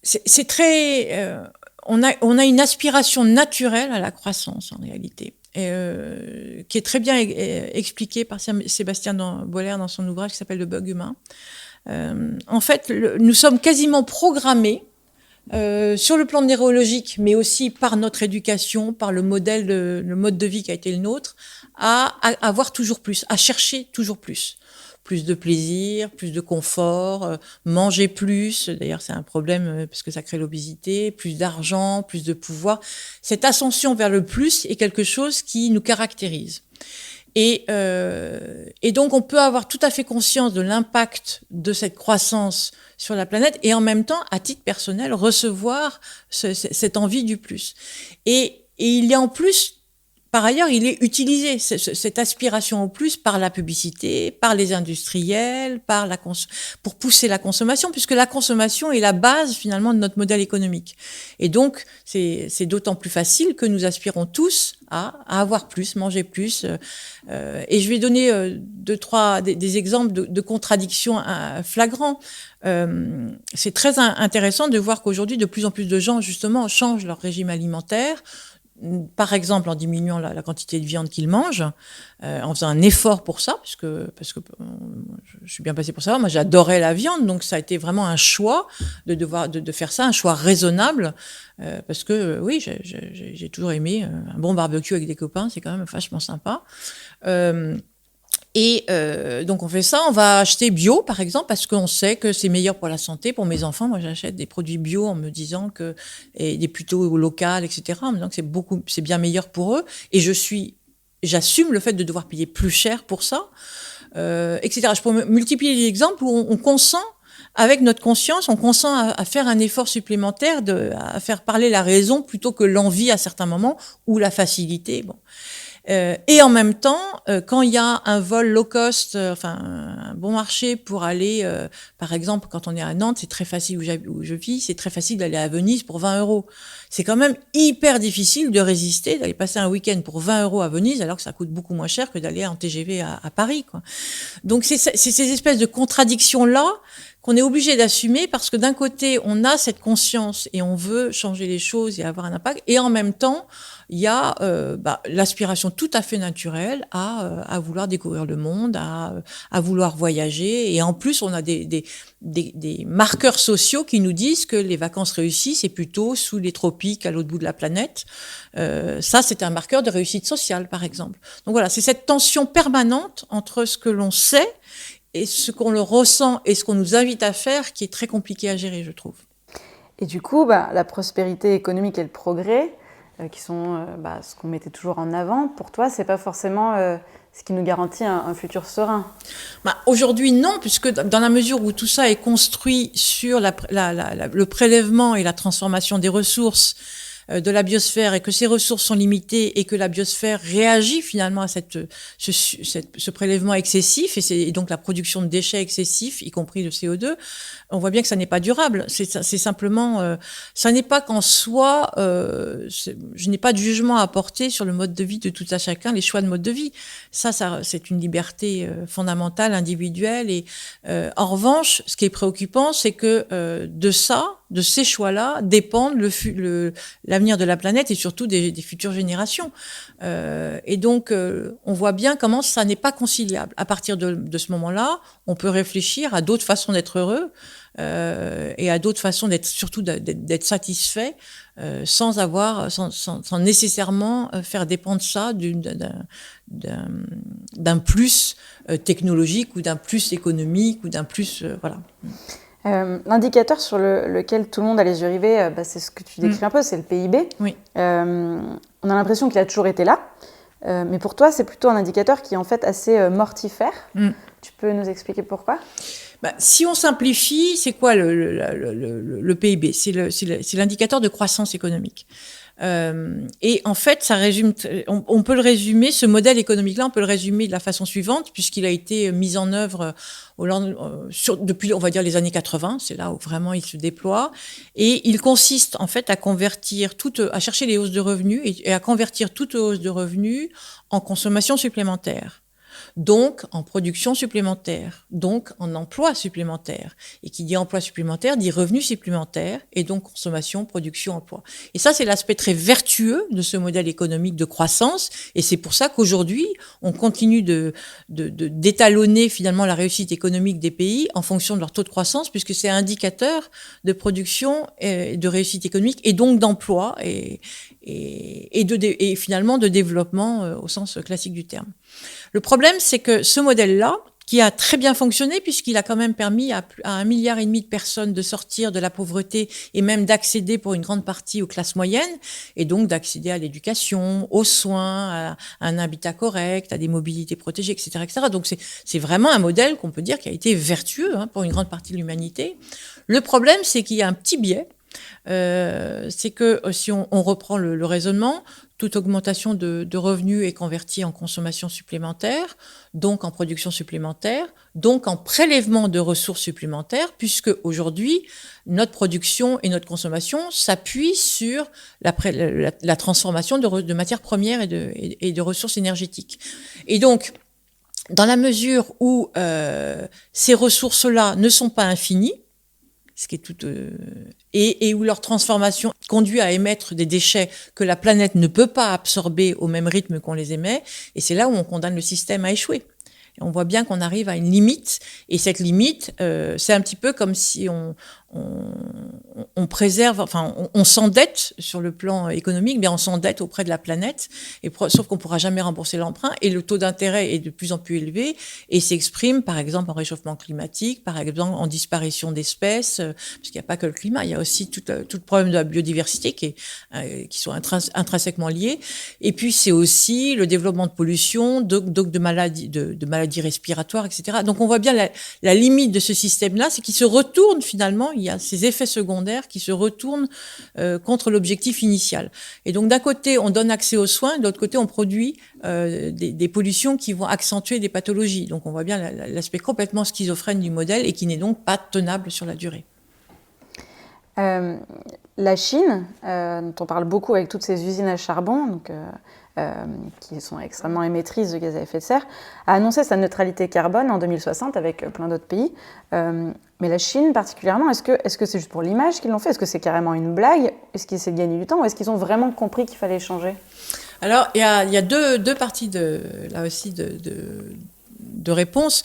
C'est très... on a une aspiration naturelle à la croissance en réalité. Qui est très bien expliqué par Sébastien Boller dans son ouvrage qui s'appelle Le bug humain. En fait, nous sommes quasiment programmés sur le plan neurologique, mais aussi par notre éducation, par le mode de vie qui a été le nôtre, à avoir toujours plus, à chercher toujours plus. Plus de plaisir, plus de confort, manger plus. D'ailleurs, c'est un problème parce que ça crée l'obésité. Plus d'argent, plus de pouvoir. Cette ascension vers le plus est quelque chose qui nous caractérise. Et donc, on peut avoir tout à fait conscience de l'impact de cette croissance sur la planète et en même temps, à titre personnel, recevoir cette envie du plus. Et il y a en plus... Par ailleurs, il est utilisé, cette aspiration au plus, par la publicité, par les industriels, pour pousser la consommation, puisque la consommation est la base, finalement, de notre modèle économique. Et donc, c'est d'autant plus facile que nous aspirons tous à avoir plus, manger plus. Et je vais donner des exemples de contradictions flagrants. C'est très intéressant de voir qu'aujourd'hui, de plus en plus de gens, justement, changent leur régime alimentaire, par exemple en diminuant la quantité de viande qu'ils mangent, en faisant un effort pour ça, parce que je suis bien passée pour ça. Moi, j'adorais la viande, donc ça a été vraiment un choix de faire ça, un choix raisonnable, parce que oui, j'ai toujours aimé un bon barbecue avec des copains, c'est quand même vachement sympa. Donc on fait ça, on va acheter bio par exemple parce qu'on sait que c'est meilleur pour la santé. Pour mes enfants, moi j'achète des produits bio en me disant et des plutôt local, etc. En me disant que c'est bien meilleur pour eux. Et j'assume le fait de devoir payer plus cher pour ça, etc. Je pourrais multiplier les exemples où on consent. Avec notre conscience, on consent à faire un effort supplémentaire, à faire parler la raison plutôt que l'envie à certains moments ou la facilité. Bon. Et en même temps, quand il y a un vol low cost, un bon marché pour aller, par exemple, quand on est à Nantes, c'est très facile, où je vis, c'est très facile d'aller à Venise pour 20 €. C'est quand même hyper difficile de résister, d'aller passer un week-end pour 20 € à Venise, alors que ça coûte beaucoup moins cher que d'aller en TGV à Paris, quoi. Donc c'est ces espèces de contradictions-là qu'on est obligé d'assumer parce que d'un côté, on a cette conscience et on veut changer les choses et avoir un impact, et en même temps, il y a l'aspiration tout à fait naturelle à vouloir découvrir le monde, à vouloir voyager, et en plus, on a des marqueurs sociaux qui nous disent que les vacances réussies, c'est plutôt sous les tropiques, à l'autre bout de la planète. Ça, c'est un marqueur de réussite sociale, par exemple. Donc voilà, c'est cette tension permanente entre ce que l'on sait et ce qu'on le ressent et ce qu'on nous invite à faire qui est très compliqué à gérer, je trouve. Et du coup, la prospérité économique et le progrès, qui sont ce qu'on mettait toujours en avant, pour toi, c'est pas forcément ce qui nous garantit un futur serein. Aujourd'hui, non, puisque dans la mesure où tout ça est construit sur le prélèvement et la transformation des ressources, de la biosphère et que ces ressources sont limitées et que la biosphère réagit finalement à ce prélèvement excessif et donc la production de déchets excessifs, y compris le CO2, on voit bien que ça n'est pas durable. C'est simplement, ça n'est pas qu'en soi, je n'ai pas de jugement à apporter sur le mode de vie de tout à chacun, les choix de mode de vie. Ça c'est une liberté fondamentale, individuelle. Et en revanche, ce qui est préoccupant, c'est que de ces choix-là, dépendent l'avenir de la planète et surtout des futures générations. Et donc, on voit bien comment ça n'est pas conciliable. À partir de ce moment-là, on peut réfléchir à d'autres façons d'être heureux et à d'autres façons d'être satisfait sans nécessairement faire dépendre ça d'un plus technologique ou d'un plus économique ou d'un plus voilà. L'indicateur sur lequel tout le monde a les yeux rivés, c'est ce que tu décris un peu, c'est le PIB. Oui. On a l'impression qu'il a toujours été là, mais pour toi, c'est plutôt un indicateur qui est en fait assez mortifère. Tu peux nous expliquer pourquoi ? Si on simplifie, c'est quoi le PIB ? C'est l'indicateur de croissance économique. Et en fait, ça résume. On peut le résumer. Ce modèle économique-là, on peut le résumer de la façon suivante, puisqu'il a été mis en œuvre depuis, on va dire, les années 80. C'est là où vraiment il se déploie. Et il consiste en fait à chercher les hausses de revenus et à convertir toute hausse de revenus en consommation supplémentaire. Donc en production supplémentaire, donc en emploi supplémentaire. Et qui dit emploi supplémentaire dit revenus supplémentaires, et donc consommation, production, emploi. Et ça, c'est l'aspect très vertueux de ce modèle économique de croissance, et c'est pour ça qu'aujourd'hui, on continue d'étalonner finalement la réussite économique des pays en fonction de leur taux de croissance, puisque c'est indicateur de production et de réussite économique, et donc d'emploi, et finalement de développement au sens classique du terme. Le problème, c'est que ce modèle-là, qui a très bien fonctionné puisqu'il a quand même permis à 1,5 milliard de personnes de sortir de la pauvreté et même d'accéder pour une grande partie aux classes moyennes et donc d'accéder à l'éducation, aux soins, à un habitat correct, à des mobilités protégées, etc., etc. Donc c'est vraiment un modèle qu'on peut dire qui a été vertueux pour une grande partie de l'humanité. Le problème, c'est qu'il y a un petit biais. C'est que si on reprend le raisonnement, toute augmentation de revenus est convertie en consommation supplémentaire, donc en production supplémentaire, donc en prélèvement de ressources supplémentaires, puisque aujourd'hui, notre production et notre consommation s'appuient sur la transformation de matières premières et de ressources énergétiques. Et donc, dans la mesure où ces ressources-là ne sont pas infinies, ce qui est et où leur transformation conduit à émettre des déchets que la planète ne peut pas absorber au même rythme qu'on les émet, et c'est là où on condamne le système à échouer. Et on voit bien qu'on arrive à une limite, et cette limite, c'est un petit peu comme si on préserve, enfin, on s'endette sur le plan économique, mais on s'endette auprès de la planète, sauf qu'on ne pourra jamais rembourser l'emprunt, et le taux d'intérêt est de plus en plus élevé, et s'exprime, par exemple, en réchauffement climatique, par exemple, en disparition d'espèces, parce qu'il n'y a pas que le climat, il y a aussi tout le problème de la biodiversité qui sont intrinsèquement liés, et puis c'est aussi le développement de pollution, de maladies respiratoires, etc. Donc on voit bien la limite de ce système-là, c'est qu'il se retourne finalement, il y a ces effets secondaires qui se retournent contre l'objectif initial. Et donc d'un côté, on donne accès aux soins, de l'autre côté, on produit des pollutions qui vont accentuer des pathologies. Donc on voit bien l'aspect complètement schizophrène du modèle et qui n'est donc pas tenable sur la durée. La Chine, dont on parle beaucoup avec toutes ces usines à charbon, donc, qui sont extrêmement émettrices de gaz à effet de serre, a annoncé sa neutralité carbone en 2060 avec plein d'autres pays. Mais la Chine particulièrement, est-ce que c'est juste pour l'image qu'ils l'ont fait ? Est-ce que c'est carrément une blague ? Est-ce qu'ils essaient de gagner du temps ? Ou est-ce qu'ils ont vraiment compris qu'il fallait changer ? Alors, il y a deux parties de réponse.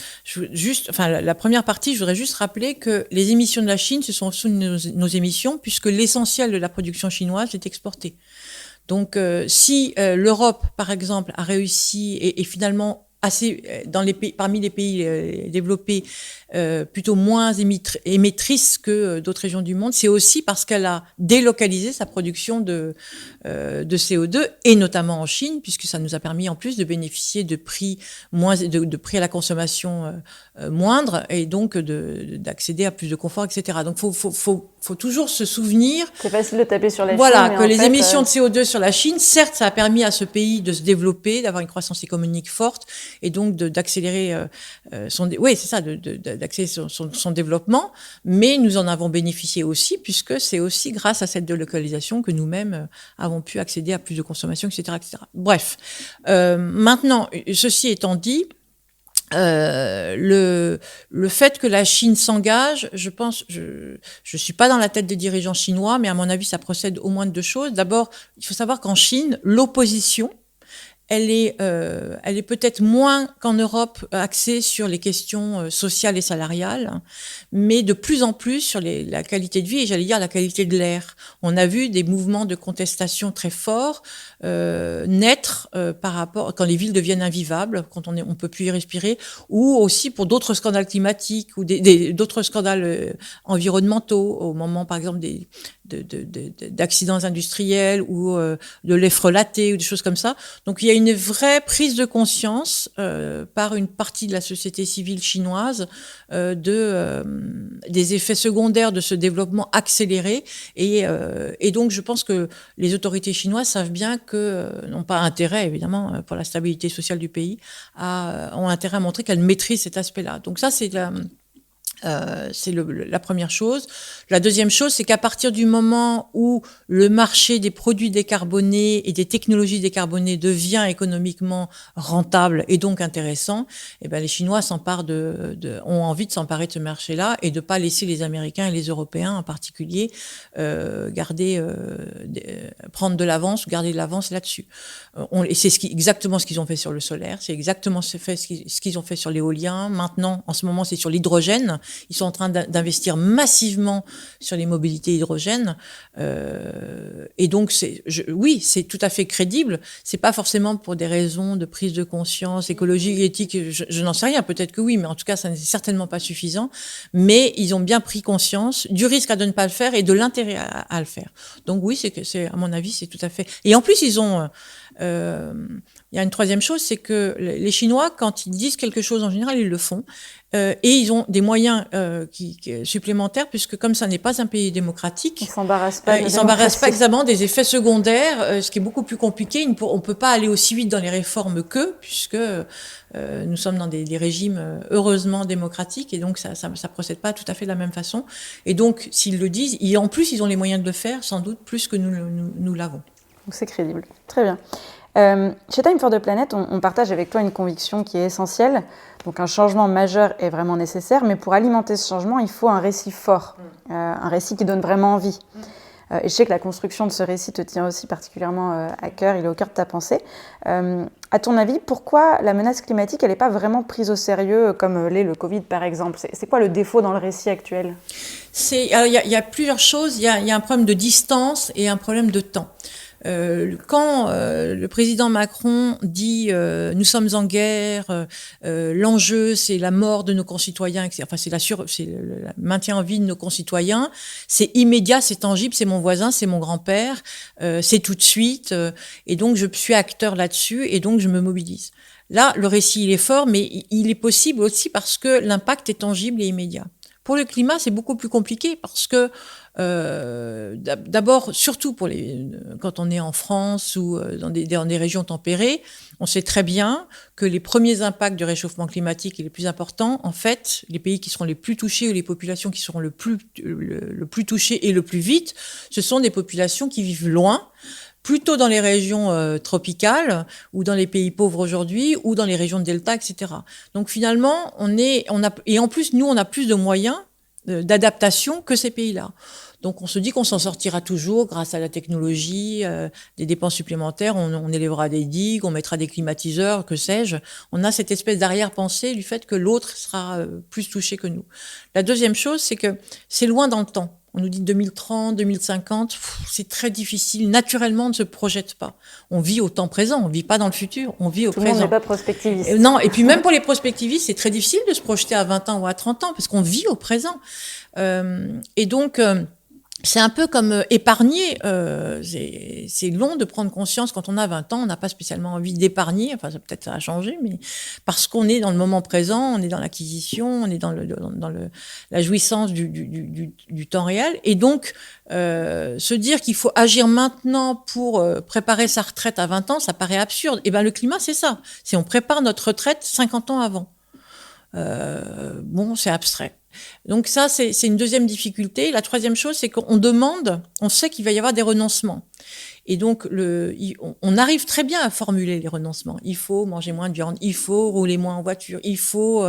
La première partie, je voudrais juste rappeler que les émissions de la Chine, ce sont aussi nos émissions, puisque l'essentiel de la production chinoise est exporté. Donc, si l'Europe, par exemple, a réussi et finalement parmi les pays développés, plutôt moins émettrice que d'autres régions du monde, c'est aussi parce qu'elle a délocalisé sa production de CO2, et notamment en Chine, puisque ça nous a permis en plus de bénéficier de prix de prix à la consommation moindres, et donc d'accéder à plus de confort, etc. Donc faut toujours se souvenir. C'est facile de taper sur la Chine. Voilà, que les émissions de CO2 sur la Chine, certes, ça a permis à ce pays de se développer, d'avoir une croissance économique forte, et donc d'accélérer d'accélérer son développement, mais nous en avons bénéficié aussi, puisque c'est aussi grâce à cette délocalisation que nous-mêmes avons pu accéder à plus de consommation, etc., etc. Bref, maintenant, ceci étant dit, le fait que la Chine s'engage, je pense, je suis pas dans la tête des dirigeants chinois, mais à mon avis, ça procède au moins de deux choses. D'abord, il faut savoir qu'en Chine, l'opposition, elle est peut-être moins qu'en Europe axée sur les questions sociales et salariales, mais de plus en plus sur la qualité de vie, et j'allais dire la qualité de l'air. On a vu des mouvements de contestation très forts naître par rapport, quand les villes deviennent invivables, quand on peut plus y respirer, ou aussi pour d'autres scandales climatiques ou d'autres scandales environnementaux, au moment par exemple d'accidents industriels ou de l'eau frelatée ou des choses comme ça. Donc il y a une vraie prise de conscience par une partie de la société civile chinoise des effets secondaires de ce développement accéléré, et donc je pense que les autorités chinoises savent bien que n'ont pas intérêt évidemment pour la stabilité sociale du pays ont intérêt à montrer qu'elles maîtrisent cet aspect-là. Donc ça c'est la première chose. La deuxième chose, c'est qu'à partir du moment où le marché des produits décarbonés et des technologies décarbonées devient économiquement rentable et donc intéressant, eh ben les Chinois ont envie de s'emparer de ce marché-là et de pas laisser les Américains et les Européens en particulier prendre de l'avance ou garder de l'avance là-dessus. Et c'est exactement ce qu'ils ont fait sur le solaire, c'est exactement ce qu'ils ont fait sur l'éolien. Maintenant, en ce moment, c'est sur l'hydrogène. Ils sont en train d'investir massivement sur les mobilités hydrogènes. Et donc, oui, c'est tout à fait crédible. C'est pas forcément pour des raisons de prise de conscience écologique, éthique. Je n'en sais rien. Peut-être que oui, mais en tout cas, ça n'est certainement pas suffisant. Mais ils ont bien pris conscience du risque à de ne pas le faire et de l'intérêt à le faire. Donc oui, à mon avis, c'est tout à fait. Et en plus, il y a une troisième chose, c'est que les Chinois, quand ils disent quelque chose, en général, ils le font. Et ils ont des moyens supplémentaires, puisque comme ça n'est pas un pays démocratique, ils s'embarrassent pas exactement des effets secondaires, ce qui est beaucoup plus compliqué. On peut pas aller aussi vite dans les réformes puisque nous sommes dans des régimes heureusement démocratiques, et donc ça procède pas tout à fait de la même façon. Et donc, s'ils le disent, en plus, ils ont les moyens de le faire, sans doute plus que nous l'avons. Donc c'est crédible. Très bien. Chez Time for the Planet, on partage avec toi une conviction qui est essentielle. Donc un changement majeur est vraiment nécessaire, mais pour alimenter ce changement, il faut un récit fort, un récit qui donne vraiment envie. Et je sais que la construction de ce récit te tient aussi particulièrement à cœur, il est au cœur de ta pensée. À ton avis, pourquoi la menace climatique, elle n'est pas vraiment prise au sérieux, comme l'est le Covid par exemple ? C'est quoi le défaut dans le récit actuel ? Il y a plusieurs choses. Il y a un problème de distance et un problème de temps. Quand le président Macron dit nous sommes en guerre, l'enjeu c'est la mort de nos concitoyens, enfin c'est le maintien en vie de nos concitoyens, c'est immédiat, c'est tangible, c'est mon voisin, c'est mon grand-père, c'est tout de suite, et donc je suis acteur là-dessus et donc je me mobilise. Là, le récit il est fort, mais il est possible aussi parce que l'impact est tangible et immédiat. Pour le climat, c'est beaucoup plus compliqué parce que d'abord, surtout quand on est en France ou dans des régions tempérées, on sait très bien que les premiers impacts du réchauffement climatique et les plus importants, en fait, les pays qui seront les plus touchés ou les populations qui seront le plus touchées et le plus vite, ce sont des populations qui vivent loin, plutôt dans les régions tropicales ou dans les pays pauvres aujourd'hui ou dans les régions de delta, etc. Donc finalement, et en plus, nous, on a plus de moyens d'adaptation que ces pays-là. Donc on se dit qu'on s'en sortira toujours grâce à la technologie, des dépenses supplémentaires, on élèvera des digues, on mettra des climatiseurs, que sais-je. On a cette espèce d'arrière-pensée du fait que l'autre sera plus touché que nous. La deuxième chose, c'est que c'est loin dans le temps. On nous dit 2030, 2050, c'est très difficile. Naturellement, on ne se projette pas. On vit au temps présent, on ne vit pas dans le futur, on vit au présent. Tout le monde n'est pas prospectiviste. Non, et puis même pour les prospectivistes, c'est très difficile de se projeter à 20 ans ou à 30 ans, parce qu'on vit au présent. Et donc... c'est un peu comme épargner. C'est long de prendre conscience quand on a 20 ans, on n'a pas spécialement envie d'épargner. Enfin, peut-être ça a changé, mais parce qu'on est dans le moment présent, on est dans l'acquisition, on est dans la jouissance du temps réel. Et donc, se dire qu'il faut agir maintenant pour préparer sa retraite à 20 ans, ça paraît absurde. Et ben, le climat, c'est ça. C'est on prépare notre retraite 50 ans avant. Bon, c'est abstrait. Donc ça, c'est une deuxième difficulté. La troisième chose, c'est qu'on demande, on sait qu'il va y avoir des renoncements. Et donc, on arrive très bien à formuler les renoncements. Il faut manger moins de viande, il faut rouler moins en voiture, il faut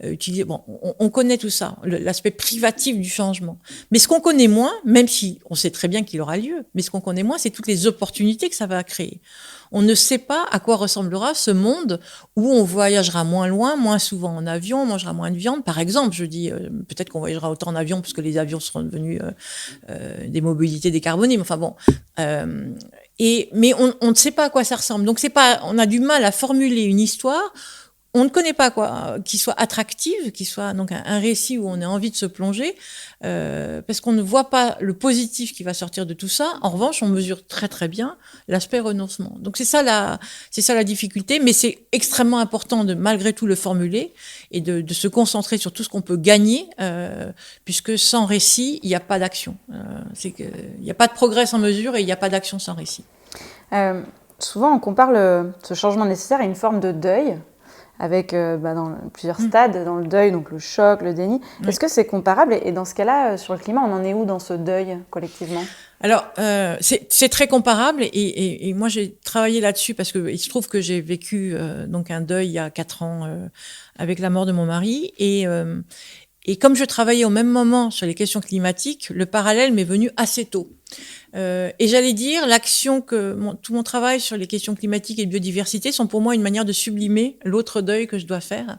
utiliser... Bon, on connaît tout ça, l'aspect privatif du changement. Mais ce qu'on connaît moins, même si on sait très bien qu'il aura lieu, mais ce qu'on connaît moins, c'est toutes les opportunités que ça va créer. On ne sait pas à quoi ressemblera ce monde où on voyagera moins loin, moins souvent en avion, on mangera moins de viande. Par exemple, je dis, peut-être qu'on voyagera autant en avion parce que les avions seront devenus des mobilités décarbonées. Mais enfin bon, mais on ne sait pas à quoi ça ressemble. Donc on a du mal à formuler une histoire. On ne connaît pas quoi, qui soit attractive, qui soit donc un récit où on a envie de se plonger, parce qu'on ne voit pas le positif qui va sortir de tout ça. En revanche, on mesure très très bien l'aspect renoncement. Donc c'est ça la difficulté, mais c'est extrêmement important de malgré tout le formuler et de se concentrer sur tout ce qu'on peut gagner, puisque sans récit, il n'y a pas d'action. Il n'y a pas de progrès sans mesure et il n'y a pas d'action sans récit. Souvent, on compare ce changement nécessaire à une forme de deuil, avec dans plusieurs stades, dans le deuil, donc le choc, le déni. Oui. Est-ce que c'est comparable ? Et dans ce cas-là, sur le climat, on en est où dans ce deuil collectivement ? Alors, c'est très comparable et moi j'ai travaillé là-dessus parce que il se trouve que j'ai vécu donc un deuil il y a 4 ans avec la mort de mon mari et comme je travaillais au même moment sur les questions climatiques, le parallèle m'est venu assez tôt. Et j'allais dire, tout mon travail sur les questions climatiques et de biodiversité sont pour moi une manière de sublimer l'autre deuil que je dois faire.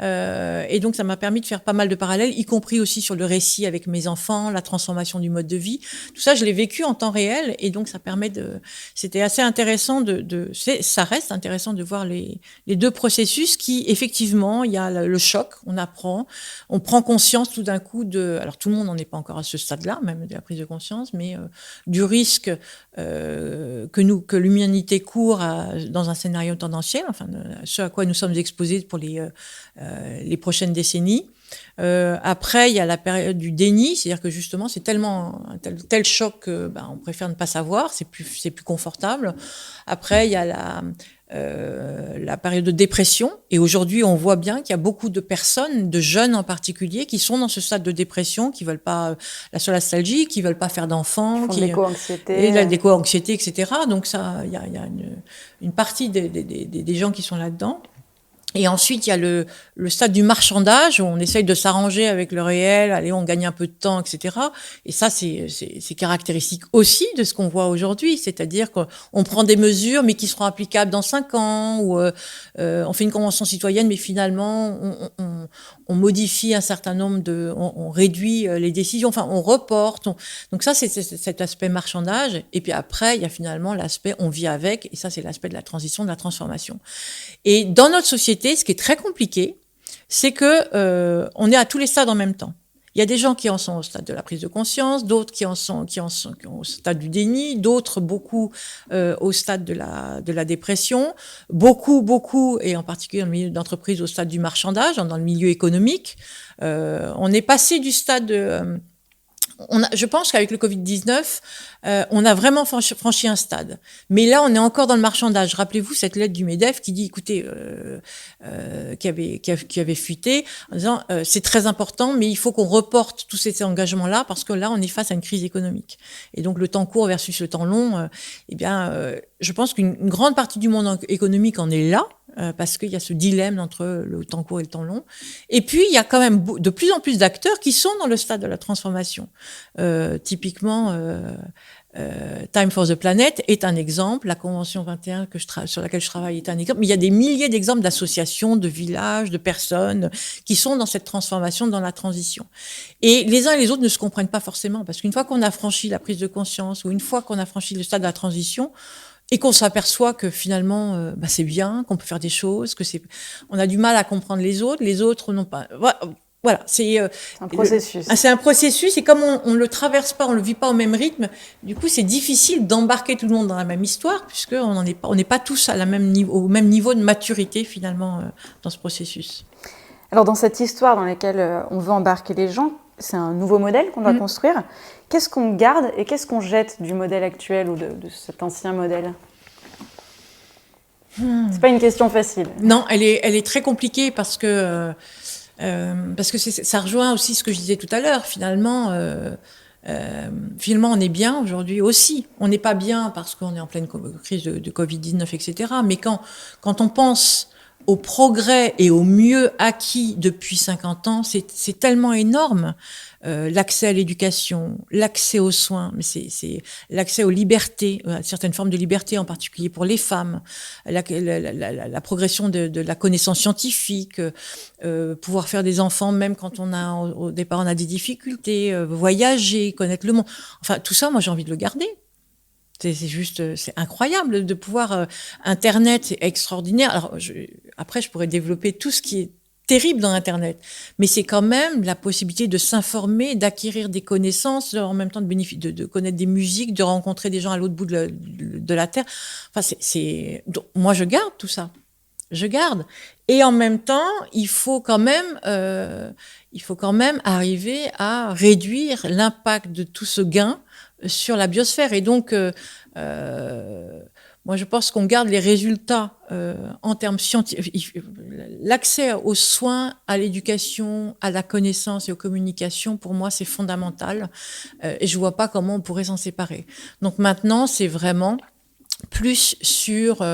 Et donc, ça m'a permis de faire pas mal de parallèles, y compris aussi sur le récit avec mes enfants, la transformation du mode de vie. Tout ça, je l'ai vécu en temps réel, et donc ça permet c'était assez intéressant ça reste intéressant de voir les deux processus qui, effectivement, il y a le choc, on prend conscience tout d'un coup alors tout le monde n'en est pas encore à ce stade-là, même de la prise de conscience, mais du risque que l'humanité court dans un scénario tendanciel, enfin, ce à quoi nous sommes exposés pour les prochaines décennies. Après, il y a la période du déni, c'est-à-dire que justement, c'est tellement tel choc que on préfère ne pas savoir, c'est plus confortable. Après, il y a la période de dépression, et aujourd'hui, on voit bien qu'il y a beaucoup de personnes, de jeunes en particulier, qui sont dans ce stade de dépression, qui veulent pas la solastalgie, qui veulent pas faire d'enfants, qui font de l'éco-anxiété, et la l'éco-anxiété, etc. Donc ça, il y a une partie des gens qui sont là-dedans. Et ensuite, il y a le stade du marchandage, où on essaye de s'arranger avec le réel, allez, on gagne un peu de temps, etc. Et ça, c'est caractéristique aussi de ce qu'on voit aujourd'hui. C'est-à-dire qu'on prend des mesures, mais qui seront applicables dans 5 ans, ou on fait une convention citoyenne, mais finalement, on modifie un certain nombre on réduit les décisions, enfin, on reporte. Donc ça, c'est cet aspect marchandage. Et puis après, il y a finalement l'aspect on vit avec, et ça, c'est l'aspect de la transition, de la transformation. Et dans notre société, ce qui est très compliqué, c'est que on est à tous les stades en même temps. Il y a des gens qui en sont au stade de la prise de conscience, d'autres qui en sont au stade du déni, d'autres beaucoup au stade de la dépression, beaucoup, et en particulier dans le milieu d'entreprise, au stade du marchandage, dans le milieu économique. On est passé du stade je pense qu'avec le Covid-19, on a vraiment franchi un stade. Mais là, on est encore dans le marchandage. Rappelez-vous cette lettre du MEDEF qui dit, écoutez, qui avait fuité, en disant, c'est très important, mais il faut qu'on reporte tous ces engagements-là, parce que là, on est face à une crise économique. Et donc, le temps court versus le temps long, je pense qu'une grande partie du monde économique en est là, parce qu'il y a ce dilemme entre le temps court et le temps long. Et puis, il y a quand même de plus en plus d'acteurs qui sont dans le stade de la transformation. Typiquement, Time for the Planet est un exemple, la Convention 21 sur laquelle je travaille est un exemple, mais il y a des milliers d'exemples d'associations, de villages, de personnes qui sont dans cette transformation, dans la transition. Et les uns et les autres ne se comprennent pas forcément, parce qu'une fois qu'on a franchi la prise de conscience, ou une fois qu'on a franchi le stade de la transition, et qu'on s'aperçoit que finalement, c'est bien, qu'on peut faire des choses, on a du mal à comprendre les autres n'ont pas. Voilà, c'est un processus. C'est un processus, et comme on le traverse pas, on le vit pas au même rythme, du coup, c'est difficile d'embarquer tout le monde dans la même histoire, puisque on n'est pas tous au même niveau de maturité finalement dans ce processus. Alors, dans cette histoire dans laquelle on veut embarquer les gens, c'est un nouveau modèle qu'on doit construire. Qu'est-ce qu'on garde et qu'est-ce qu'on jette du modèle actuel ou de cet ancien modèle ? C'est pas une question facile. Non, elle est très compliquée parce que ça rejoint aussi ce que je disais tout à l'heure. Finalement, on est bien aujourd'hui aussi. On n'est pas bien parce qu'on est en pleine crise de Covid-19, etc. Mais quand on pense au progrès et au mieux acquis depuis 50 ans, c'est tellement énorme. L'accès à l'éducation, l'accès aux soins, mais c'est l'accès aux libertés, à certaines formes de liberté, en particulier pour les femmes, la progression de la connaissance scientifique, pouvoir faire des enfants même quand au départ on a des difficultés, voyager, connaître le monde. Enfin, tout ça, moi j'ai envie de le garder. C'est incroyable de pouvoir. Internet, c'est extraordinaire. Alors, après, je pourrais développer tout ce qui est terrible dans Internet, mais c'est quand même la possibilité de s'informer, d'acquérir des connaissances, en même temps de connaître des musiques, de rencontrer des gens à l'autre bout de la terre. Enfin, donc, moi, je garde tout ça. Je garde. Et en même temps, il faut quand même arriver à réduire l'impact de tout ce gain sur la biosphère. Et donc, moi, je pense qu'on garde les résultats en termes scientifiques. L'accès aux soins, à l'éducation, à la connaissance et aux communications, pour moi, c'est fondamental. Et je vois pas comment on pourrait s'en séparer. Donc maintenant, c'est vraiment plus sur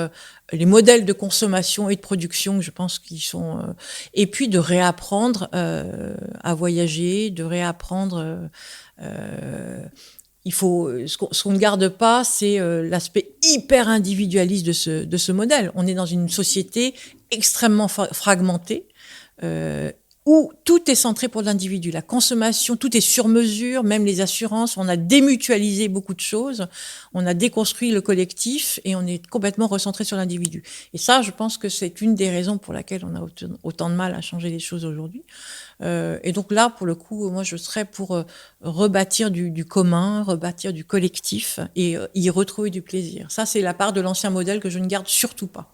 les modèles de consommation et de production, je pense qu'ils sont... et puis de réapprendre à voyager, de réapprendre... ce qu'on ne garde pas, c'est l'aspect hyper individualiste de ce modèle. On est dans une société extrêmement fragmentée, où tout est centré pour l'individu. La consommation, tout est sur mesure, même les assurances. On a démutualisé beaucoup de choses, on a déconstruit le collectif et on est complètement recentré sur l'individu. Et ça, je pense que c'est une des raisons pour laquelle on a autant de mal à changer les choses aujourd'hui. Et donc là, pour le coup, moi, je serais pour rebâtir du commun, rebâtir du collectif et y retrouver du plaisir. Ça, c'est la part de l'ancien modèle que je ne garde surtout pas.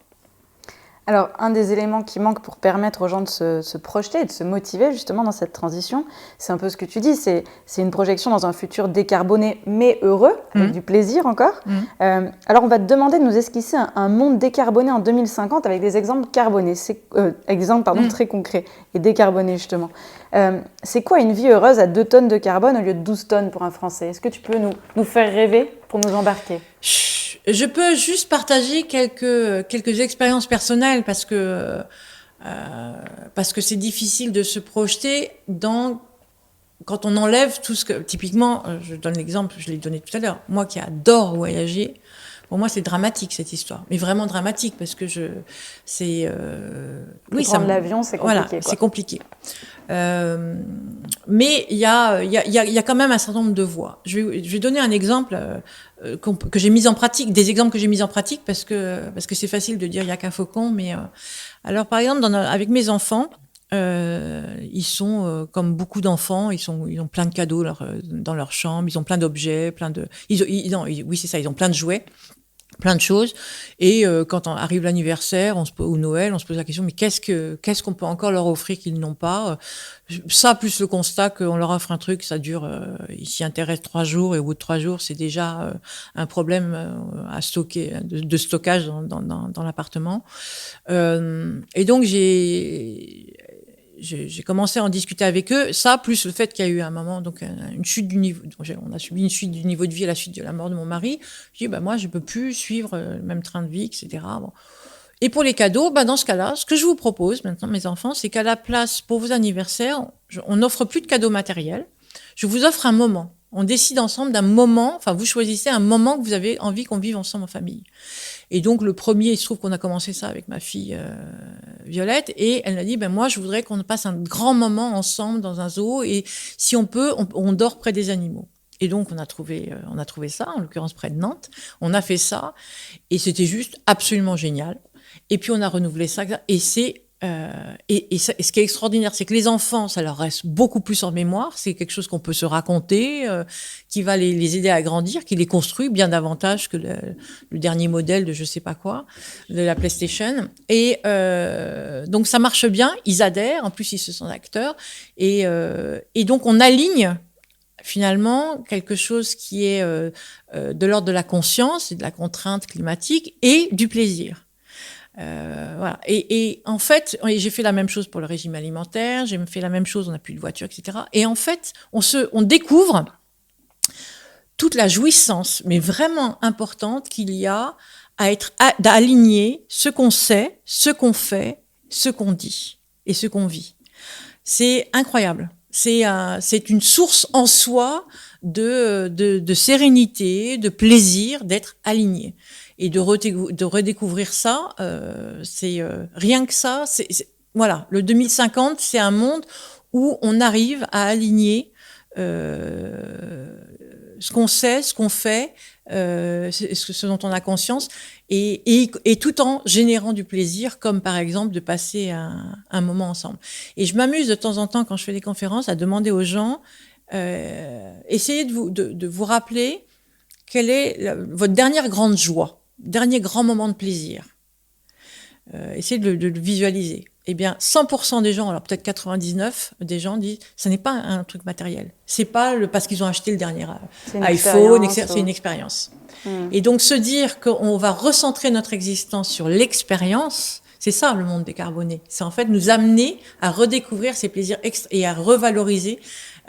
Alors, un des éléments qui manque pour permettre aux gens de se projeter et de se motiver justement dans cette transition, c'est un peu ce que tu dis, c'est une projection dans un futur décarboné mais heureux, avec du plaisir encore. Alors, on va te demander de nous esquisser un monde décarboné en 2050 avec des exemples carbonés, très concrets et décarbonés justement. C'est quoi une vie heureuse à 2 tonnes de carbone au lieu de 12 tonnes pour un Français ? Est-ce que tu peux nous faire rêver pour nous embarquer ? Je peux juste partager quelques expériences personnelles parce que c'est difficile de se projeter quand on enlève tout ce que... Typiquement, je donne l'exemple, je l'ai donné tout à l'heure, moi qui adore voyager, pour moi c'est dramatique cette histoire, mais vraiment dramatique parce que prendre l'avion, c'est compliqué. Voilà, c'est compliqué. Mais il y a quand même un certain nombre de voies. Je vais donner un exemple que j'ai mis en pratique, des exemples que j'ai mis en pratique parce que c'est facile de dire il y a qu'un faucon, mais alors par exemple avec mes enfants, ils sont comme beaucoup d'enfants, ils ont plein de cadeaux dans leur chambre, ils ont plein d'objets, oui c'est ça, ils ont plein de jouets. Plein de choses. Et quand arrive l'anniversaire ou Noël, on se pose la question, mais qu'est-ce qu'on peut encore leur offrir qu'ils n'ont pas ? Ça, plus le constat qu'on leur offre un truc, ça dure, ils s'y intéressent 3 jours, et au bout de 3 jours, c'est déjà un problème à stocker, de stockage dans l'appartement. Et donc, j'ai commencé à en discuter avec eux, ça, plus le fait qu'il y a eu un moment, donc une chute du niveau, on a subi une chute du niveau de vie à la suite de la mort de mon mari. Je dis, moi, je peux plus suivre le même train de vie, etc. Bon. Et pour les cadeaux, dans ce cas-là, ce que je vous propose maintenant, mes enfants, c'est qu'à la place, pour vos anniversaires, on n'offre plus de cadeaux matériels. Je vous offre un moment. On décide ensemble d'un moment, enfin, vous choisissez un moment que vous avez envie qu'on vive ensemble en famille. Et donc, le premier, il se trouve qu'on a commencé ça avec ma fille Violette, et elle m'a dit, ben moi, je voudrais qu'on passe un grand moment ensemble dans un zoo, et si on peut, on dort près des animaux. Et donc, on a trouvé ça, en l'occurrence près de Nantes. On a fait ça, et c'était juste absolument génial. Et puis, on a renouvelé ça, et c'est et ce qui est extraordinaire, c'est que les enfants, ça leur reste beaucoup plus en mémoire. C'est quelque chose qu'on peut se raconter, qui va les aider à grandir, qui les construit bien davantage que le dernier modèle de je sais pas quoi, de la PlayStation. Et donc ça marche bien, ils adhèrent. En plus, ils se sentent acteurs. Et donc on aligne finalement quelque chose qui est de l'ordre de la conscience et de la contrainte climatique et du plaisir. Voilà. Et en fait, j'ai fait la même chose pour le régime alimentaire, j'ai fait la même chose, on n'a plus de voiture, etc. Et en fait, on découvre toute la jouissance, mais vraiment importante qu'il y a d'aligner ce qu'on sait, ce qu'on fait, ce qu'on dit et ce qu'on vit. C'est incroyable. C'est une source en soi de sérénité, de plaisir, d'être aligné. Et de redécouvrir ça, c'est rien que ça. Voilà, le 2050, c'est un monde où on arrive à aligner ce qu'on sait, ce qu'on fait, ce dont on a conscience, et tout en générant du plaisir, comme par exemple de passer un moment ensemble. Et je m'amuse de temps en temps, quand je fais des conférences, à demander aux gens, essayez de vous rappeler quelle est votre dernière grande joie, dernier grand moment de plaisir. Essayez de le visualiser. Eh bien, 100% des gens, alors peut-être 99 des gens disent, ce n'est pas un truc matériel. C'est pas parce qu'ils ont acheté le dernier iPhone, c'est une expérience. Et donc se dire qu'on va recentrer notre existence sur l'expérience, c'est ça le monde décarboné. C'est en fait nous amener à redécouvrir ces plaisirs et à revaloriser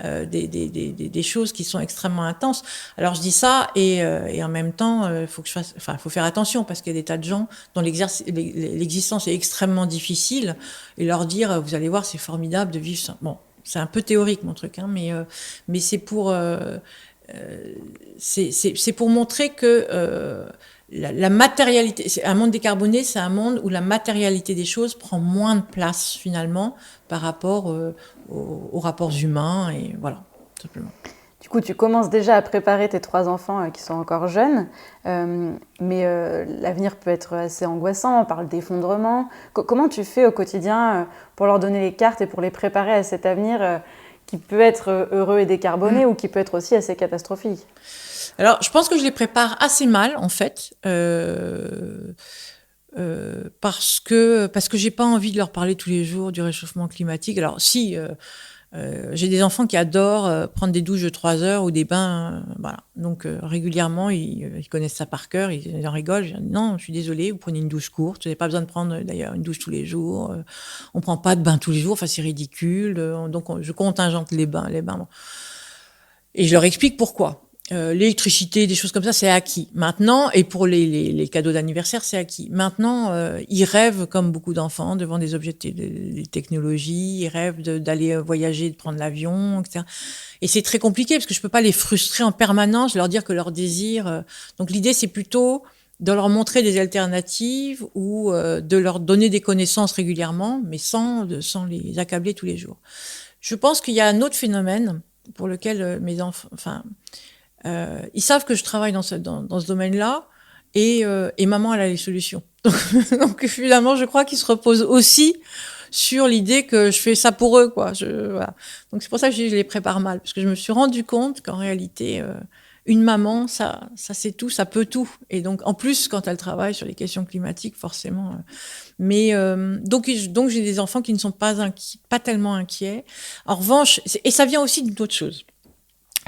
des choses qui sont extrêmement intenses. Alors je dis ça et en même temps, faut faire attention parce qu'il y a des tas de gens dont l'existence est extrêmement difficile et leur dire vous allez voir c'est formidable de vivre ça. Bon, c'est un peu théorique mon truc, hein, mais c'est pour montrer que la matérialité, un monde décarboné, c'est un monde où la matérialité des choses prend moins de place finalement par rapport aux rapports humains et voilà, tout simplement. Du coup, tu commences déjà à préparer tes 3 enfants qui sont encore jeunes, mais l'avenir peut être assez angoissant, on parle d'effondrement. Comment tu fais au quotidien pour leur donner les cartes et pour les préparer à cet avenir qui peut être heureux et décarboné ou qui peut être aussi assez catastrophique? Alors, je pense que je les prépare assez mal, en fait, parce que j'ai pas envie de leur parler tous les jours du réchauffement climatique. Alors, si j'ai des enfants qui adorent prendre des douches de 3 heures ou des bains, voilà. Donc régulièrement, ils connaissent ça par cœur, ils en rigolent. Je dis, non, je suis désolée, vous prenez une douche courte. Vous n'avez pas besoin de prendre d'ailleurs une douche tous les jours. On prend pas de bain tous les jours. Enfin, c'est ridicule. Donc je contingente les bains. Bon. Et je leur explique pourquoi. L'électricité, des choses comme ça, c'est acquis. Maintenant, et pour les cadeaux d'anniversaire, c'est acquis. Maintenant, ils rêvent, comme beaucoup d'enfants, devant des objets de technologie, ils rêvent d'aller voyager, de prendre l'avion, etc. Et c'est très compliqué, parce que je peux pas les frustrer en permanence, leur dire que leur désir... Donc l'idée, c'est plutôt de leur montrer des alternatives ou de leur donner des connaissances régulièrement, mais sans les accabler tous les jours. Je pense qu'il y a un autre phénomène pour lequel mes enfants... ils savent que je travaille dans ce domaine-là et maman, elle a les solutions. Donc finalement, je crois qu'ils se reposent aussi sur l'idée que je fais ça pour eux, quoi. Voilà. Donc c'est pour ça que je les prépare mal, parce que je me suis rendu compte qu'en réalité, une maman, ça sait tout, ça peut tout. Et donc en plus, quand elle travaille sur les questions climatiques, forcément. Donc j'ai des enfants qui ne sont pas tellement inquiets. En revanche, et ça vient aussi d'une autre chose.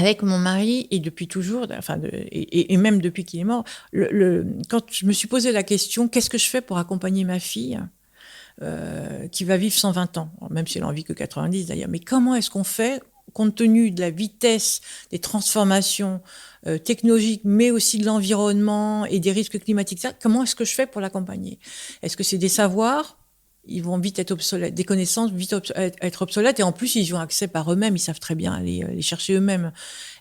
Avec mon mari, et depuis toujours, et même depuis qu'il est mort, quand je me suis posé la question, qu'est-ce que je fais pour accompagner ma fille qui va vivre 120 ans, même si elle en vit que 90 d'ailleurs, mais comment est-ce qu'on fait, compte tenu de la vitesse des transformations technologiques, mais aussi de l'environnement et des risques climatiques, comment est-ce que je fais pour l'accompagner? Est-ce que c'est des savoirs? ils vont vite être obsolètes, des connaissances vite être obsolètes, et en plus, ils y ont accès par eux-mêmes, ils savent très bien aller les chercher eux-mêmes.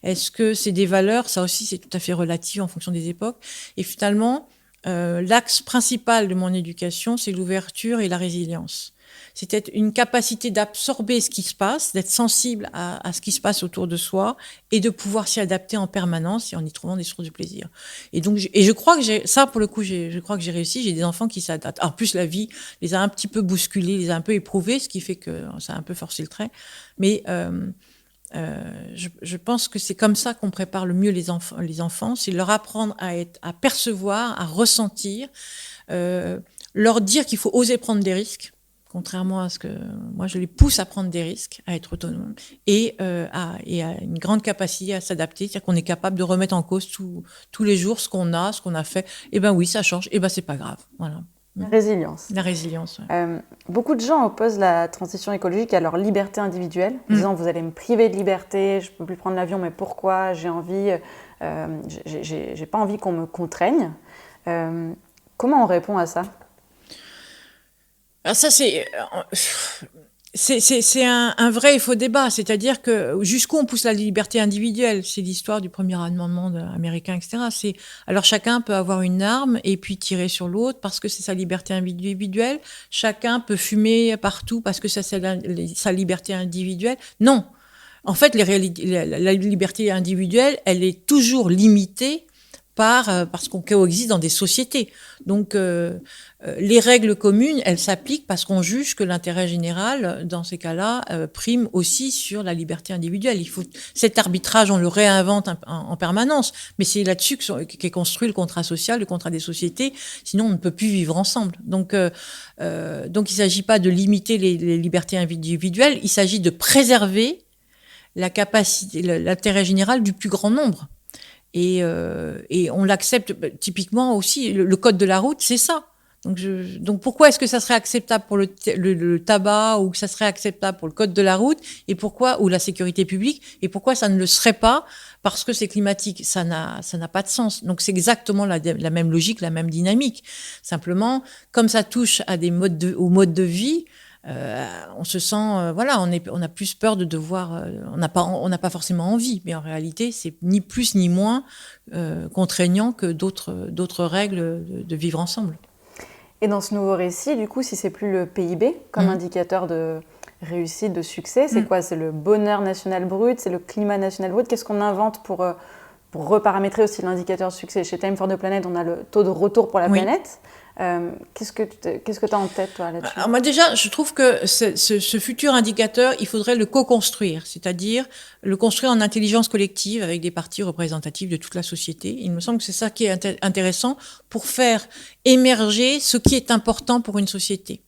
Est-ce que c'est des valeurs? Ça aussi, c'est tout à fait relatif en fonction des époques. Et finalement, l'axe principal de mon éducation, c'est l'ouverture et la résilience. C'était une capacité d'absorber ce qui se passe, d'être sensible à ce qui se passe autour de soi et de pouvoir s'y adapter en permanence et en y trouvant des sources de plaisir. Et donc, je crois que ça, pour le coup, je crois que j'ai réussi. J'ai des enfants qui s'adaptent. En plus, la vie les a un petit peu bousculés, les a un peu éprouvés, ce qui fait que ça a un peu forcé le trait. Mais je pense que c'est comme ça qu'on prépare le mieux les enfants, c'est leur apprendre à percevoir, à ressentir, leur dire qu'il faut oser prendre des risques, contrairement à ce que moi je les pousse à prendre des risques, à être autonomes, et à une grande capacité à s'adapter, c'est-à-dire qu'on est capable de remettre en cause tous les jours ce qu'on a fait. Eh ben oui, ça change, eh ben c'est pas grave, voilà. La résilience. La résilience, ouais. Beaucoup de gens opposent la transition écologique à leur liberté individuelle, disant vous allez me priver de liberté, je peux plus prendre l'avion, mais pourquoi? J'ai envie, j'ai pas envie qu'on me contraigne. Comment on répond à ça? Alors ça, c'est un vrai et faux débat. C'est-à-dire que jusqu'où on pousse la liberté individuelle, c'est l'histoire du premier amendement américain, etc. Alors chacun peut avoir une arme et puis tirer sur l'autre parce que c'est sa liberté individuelle. Chacun peut fumer partout parce que ça c'est sa liberté individuelle. Non. En fait, la liberté individuelle, elle est toujours limitée parce qu'on coexiste dans des sociétés. Donc, les règles communes, elles s'appliquent parce qu'on juge que l'intérêt général, dans ces cas-là, prime aussi sur la liberté individuelle. Cet arbitrage, on le réinvente en permanence, mais c'est là-dessus qu'est construit le contrat social, le contrat des sociétés. Sinon, on ne peut plus vivre ensemble. Donc, il ne s'agit pas de limiter les libertés individuelles. Il s'agit de préserver la capacité, l'intérêt général du plus grand nombre. Et on l'accepte typiquement aussi. Le code de la route, c'est ça. Donc pourquoi est-ce que ça serait acceptable pour le tabac ou que ça serait acceptable pour le code de la route ou la sécurité publique et pourquoi ça ne le serait pas parce que c'est climatique? Ça n'a pas de sens. Donc c'est exactement la même logique, la même dynamique. Simplement, comme ça touche à au mode de vie. On se sent, on a plus peur de devoir, on n'a pas forcément envie, mais en réalité, c'est ni plus ni moins contraignant que d'autres règles de vivre ensemble. Et dans ce nouveau récit, du coup, si c'est plus le PIB comme indicateur de réussite, de succès, c'est quoi? C'est le bonheur national brut, c'est le climat national brut. Qu'est-ce qu'on invente pour reparamétrer aussi l'indicateur de succès? Chez Time for the Planet, on a le taux de retour pour la planète. Qu'est-ce que tu as en tête, toi, là-dessus? Alors, moi, déjà, je trouve que ce futur indicateur, il faudrait le co-construire, c'est-à-dire le construire en intelligence collective avec des parties représentatives de toute la société. Il me semble que c'est ça qui est intéressant pour faire émerger ce qui est important pour une société.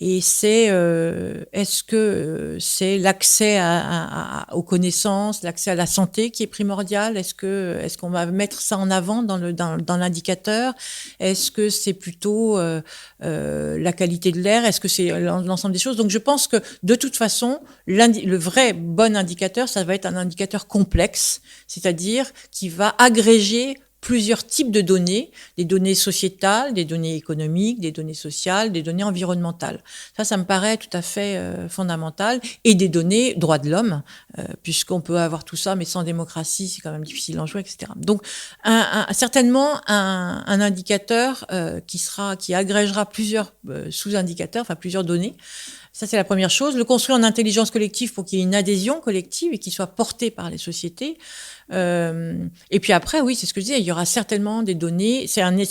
Et c'est est-ce que c'est l'accès aux connaissances, l'accès à la santé qui est primordial? Est-ce qu'on va mettre ça en avant dans l'indicateur? Est-ce que c'est plutôt la qualité de l'air? Est-ce que c'est l'ensemble des choses? Donc je pense que de toute façon, le vrai bon indicateur, ça va être un indicateur complexe, c'est-à-dire qui va agréger plusieurs types de données, des données sociétales, des données économiques, des données sociales, des données environnementales. Ça me paraît tout à fait fondamental. Et des données droits de l'homme, puisqu'on peut avoir tout ça, mais sans démocratie, c'est quand même difficile d'en jouer, etc. Donc, certainement, un indicateur qui agrégera plusieurs sous-indicateurs, enfin plusieurs données. Ça, c'est la première chose. Le construire en intelligence collective pour qu'il y ait une adhésion collective et qu'il soit porté par les sociétés. Et puis après, oui, c'est ce que je disais, il y aura certainement des données.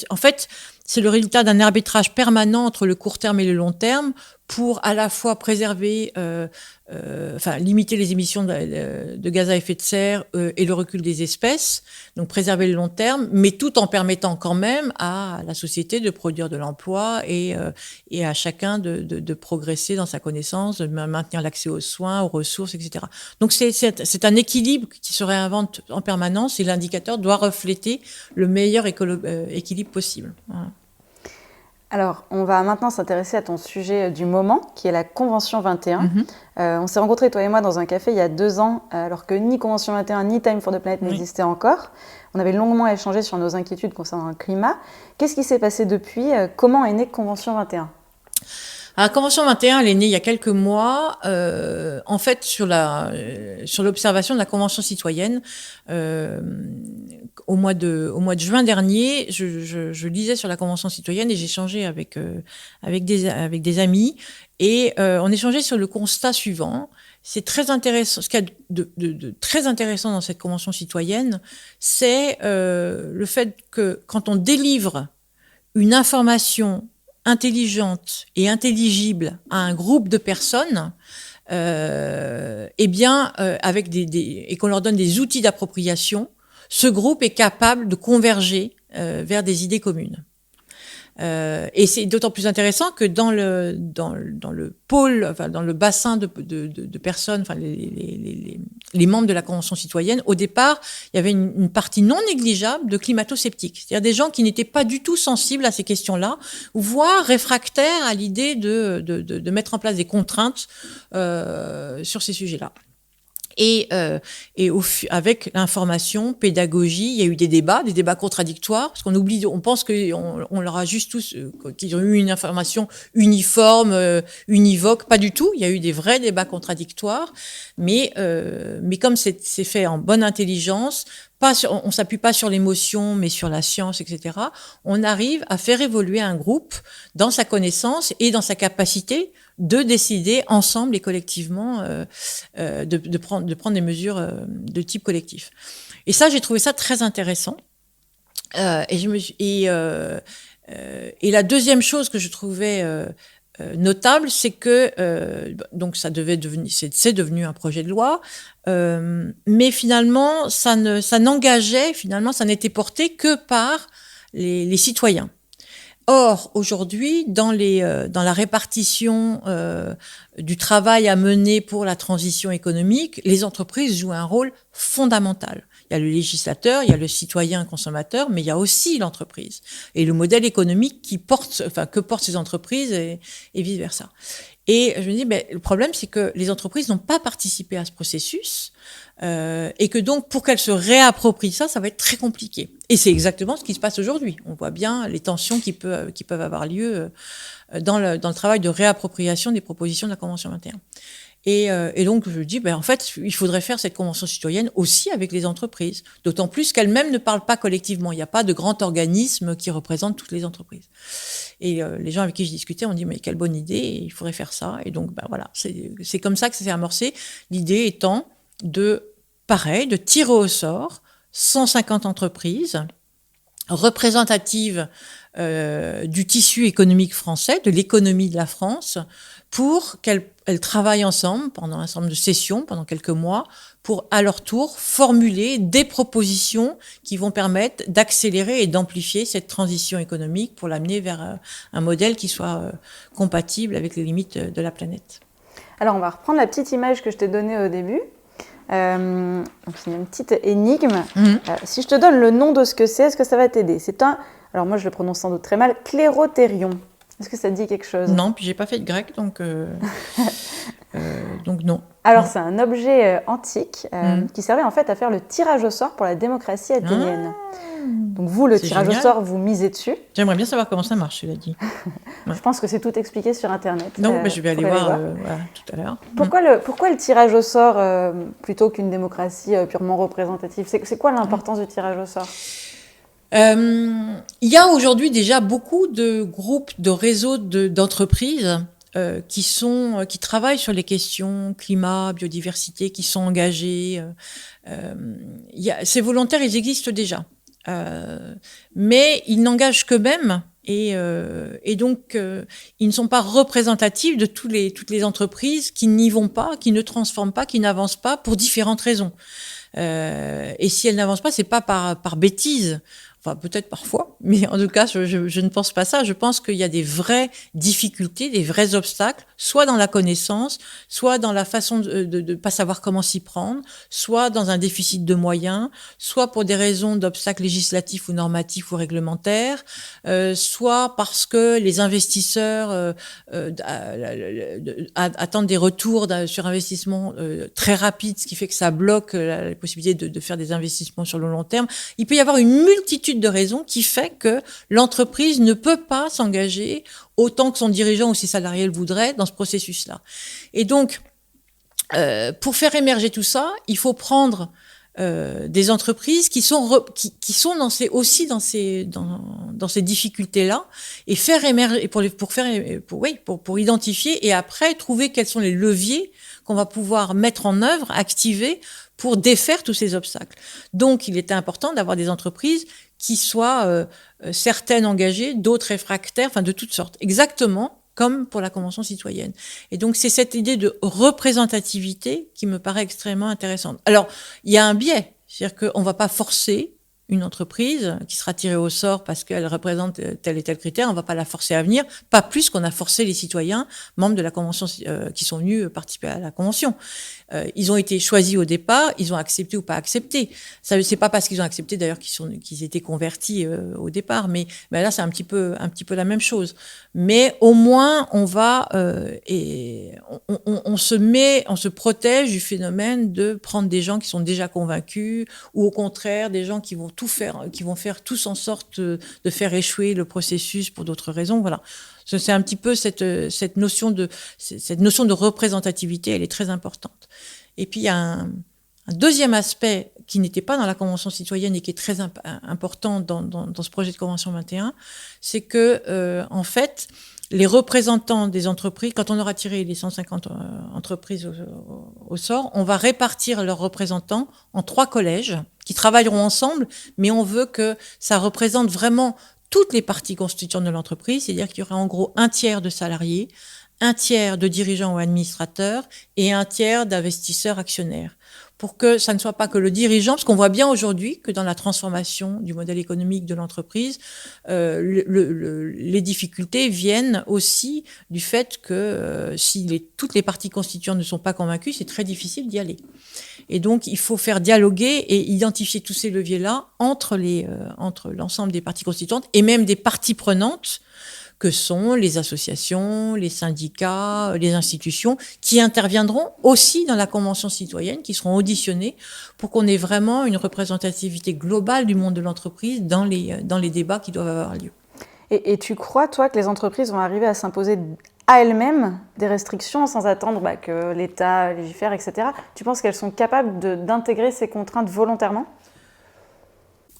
En fait, c'est le résultat d'un arbitrage permanent entre le court terme et le long terme pour à la fois préserver, limiter les émissions de gaz à effet de serre et le recul des espèces, donc préserver le long terme, mais tout en permettant quand même à la société de produire de l'emploi et à chacun de progresser dans sa connaissance, de maintenir l'accès aux soins, aux ressources, etc. Donc c'est un équilibre qui se réinvente en permanence et l'indicateur doit refléter le meilleur équilibre possible. Voilà. Alors, on va maintenant s'intéresser à ton sujet du moment, qui est la Convention 21. On s'est rencontrés, toi et moi, dans un café il y a 2 ans, alors que ni Convention 21 ni Time for the Planet n'existaient encore. On avait longuement échangé sur nos inquiétudes concernant le climat. Qu'est-ce qui s'est passé depuis? Comment est née Convention 21? La Convention 21, elle est née il y a quelques mois, en fait, sur l'observation de la Convention citoyenne. Au mois de juin dernier, je lisais sur la Convention citoyenne et j'échangeais avec des amis et on échangeait sur le constat suivant. C'est très intéressant. Ce qu'il y a de très intéressant dans cette Convention citoyenne, c'est le fait que quand on délivre une information intelligente et intelligible à un groupe de personnes, avec et qu'on leur donne des outils d'appropriation, ce groupe est capable de converger vers des idées communes. Et c'est d'autant plus intéressant que dans le pôle, enfin dans le bassin de personnes, enfin les membres de la Convention citoyenne, au départ, il y avait une partie non négligeable de climato-sceptiques, c'est-à-dire des gens qui n'étaient pas du tout sensibles à ces questions-là, voire réfractaires à l'idée de mettre en place des contraintes sur ces sujets-là. Et avec l'information, pédagogie, il y a eu des débats contradictoires, parce on pense qu'on leur a juste tous, qu'ils ont eu une information uniforme, univoque, pas du tout. Il y a eu des vrais débats contradictoires, mais comme c'est fait en bonne intelligence, on s'appuie pas sur l'émotion, mais sur la science, etc. On arrive à faire évoluer un groupe dans sa connaissance et dans sa capacité de décider ensemble et collectivement de prendre des mesures de type collectif. Et ça, j'ai trouvé ça très intéressant. Et la deuxième chose que je trouvais notable, c'est que donc c'est devenu un projet de loi, mais finalement ça n'était porté que par les citoyens. Or, aujourd'hui, dans la répartition du travail à mener pour la transition économique, les entreprises jouent un rôle fondamental. Il y a le législateur, il y a le citoyen consommateur, mais il y a aussi l'entreprise et le modèle économique que portent ces entreprises et vice versa. Et je me dis, le problème, c'est que les entreprises n'ont pas participé à ce processus et que donc, pour qu'elles se réapproprient ça va être très compliqué. Et c'est exactement ce qui se passe aujourd'hui. On voit bien les tensions qui peuvent avoir lieu dans le travail de réappropriation des propositions de la Convention 21. Et donc, je dis, en fait, il faudrait faire cette convention citoyenne aussi avec les entreprises. D'autant plus qu'elles-mêmes ne parlent pas collectivement. Il n'y a pas de grand organisme qui représente toutes les entreprises. Et les gens avec qui je discutais ont dit, mais quelle bonne idée, il faudrait faire ça. Et donc, voilà, c'est comme ça que ça s'est amorcé. L'idée étant de tirer au sort 150 entreprises représentatives du tissu économique français, de l'économie de la France, pour qu'elles travaillent ensemble pendant un certain nombre de sessions, pendant quelques mois, pour à leur tour formuler des propositions qui vont permettre d'accélérer et d'amplifier cette transition économique pour l'amener vers un modèle qui soit compatible avec les limites de la planète. Alors on va reprendre la petite image que je t'ai donnée au début. Donc c'est une petite énigme. Si je te donne le nom de ce que c'est, est-ce que ça va t'aider? Alors moi je le prononce sans doute très mal, clérothérion. Est-ce que ça te dit quelque chose? Non, puis j'ai pas fait de grec, donc non. Alors c'est un objet antique qui servait en fait à faire le tirage au sort pour la démocratie athénienne. Donc vous, le tirage au sort, vous misez dessus. J'aimerais bien savoir comment ça marche, cela dit. Je pense que c'est tout expliqué sur Internet. Non, mais je vais aller voir tout à l'heure. Pourquoi le tirage au sort plutôt qu'une démocratie purement représentative? C'est quoi l'importance du tirage au sort? Il y a aujourd'hui déjà beaucoup de groupes, de réseaux d'entreprises qui travaillent sur les questions climat, biodiversité, qui sont engagés. Ces volontaires, ils existent déjà. Mais ils n'engagent qu'eux-mêmes et donc ils ne sont pas représentatifs de toutes les entreprises qui n'y vont pas, qui ne transforment pas, qui n'avancent pas pour différentes raisons. Et si elles n'avancent pas, c'est pas par bêtise. Enfin, peut-être parfois, mais en tout cas, je ne pense pas ça. Je pense qu'il y a des vraies difficultés, des vrais obstacles, soit dans la connaissance, soit dans la façon de pas savoir comment s'y prendre, soit dans un déficit de moyens, soit pour des raisons d'obstacles législatifs ou normatifs ou réglementaires, soit parce que les investisseurs attendent des retours sur investissement très rapides, ce qui fait que ça bloque la possibilité de faire des investissements sur le long terme. Il peut y avoir une multitude de raisons qui fait que l'entreprise ne peut pas s'engager autant que son dirigeant ou ses salariés le voudraient dans ce processus-là. Et donc, pour faire émerger tout ça, il faut prendre des entreprises qui sont dans ces difficultés-là et faire émerger pour identifier et après trouver quels sont les leviers qu'on va pouvoir mettre en œuvre, activer pour défaire tous ces obstacles. Donc, il était important d'avoir des entreprises qui soient certaines engagées, d'autres réfractaires, enfin de toutes sortes, exactement comme pour la Convention citoyenne. Et donc, c'est cette idée de représentativité qui me paraît extrêmement intéressante. Alors, il y a un biais, c'est-à-dire qu'on ne va pas forcer une entreprise qui sera tirée au sort parce qu'elle représente tel et tel critère, on ne va pas la forcer à venir, pas plus qu'on a forcé les citoyens membres de la Convention qui sont venus participer à la Convention. Ils ont été choisis au départ, ils ont accepté ou pas accepté. Ça, c'est pas parce qu'ils ont accepté d'ailleurs qu'ils étaient convertis au départ, mais là c'est un petit peu la même chose. Mais au moins on va on se protège du phénomène de prendre des gens qui sont déjà convaincus ou au contraire des gens qui vont faire tous en sorte de faire échouer le processus pour d'autres raisons. Voilà. C'est un petit peu cette notion de représentativité, elle est très importante. Et puis il y a un deuxième aspect qui n'était pas dans la Convention citoyenne et qui est très important dans ce projet de Convention 21, c'est que en fait les représentants des entreprises, quand on aura tiré les 150 entreprises au sort, on va répartir leurs représentants en 3 collèges qui travailleront ensemble, mais on veut que ça représente vraiment toutes les parties constituantes de l'entreprise, c'est-à-dire qu'il y aura en gros un tiers de salariés, un tiers de dirigeants ou administrateurs et un tiers d'investisseurs actionnaires. Pour que ça ne soit pas que le dirigeant, parce qu'on voit bien aujourd'hui que dans la transformation du modèle économique de l'entreprise, les difficultés viennent aussi du fait que si toutes les parties constituantes ne sont pas convaincues, c'est très difficile d'y aller. Et donc, il faut faire dialoguer et identifier tous ces leviers-là entre l'ensemble des parties constituantes et même des parties prenantes que sont les associations, les syndicats, les institutions, qui interviendront aussi dans la Convention citoyenne, qui seront auditionnées pour qu'on ait vraiment une représentativité globale du monde de l'entreprise dans les débats qui doivent avoir lieu. Et tu crois, toi, que les entreprises vont arriver à s'imposer à elles-mêmes des restrictions sans attendre que l'État légifère, etc. Tu penses qu'elles sont capables d'intégrer ces contraintes volontairement ?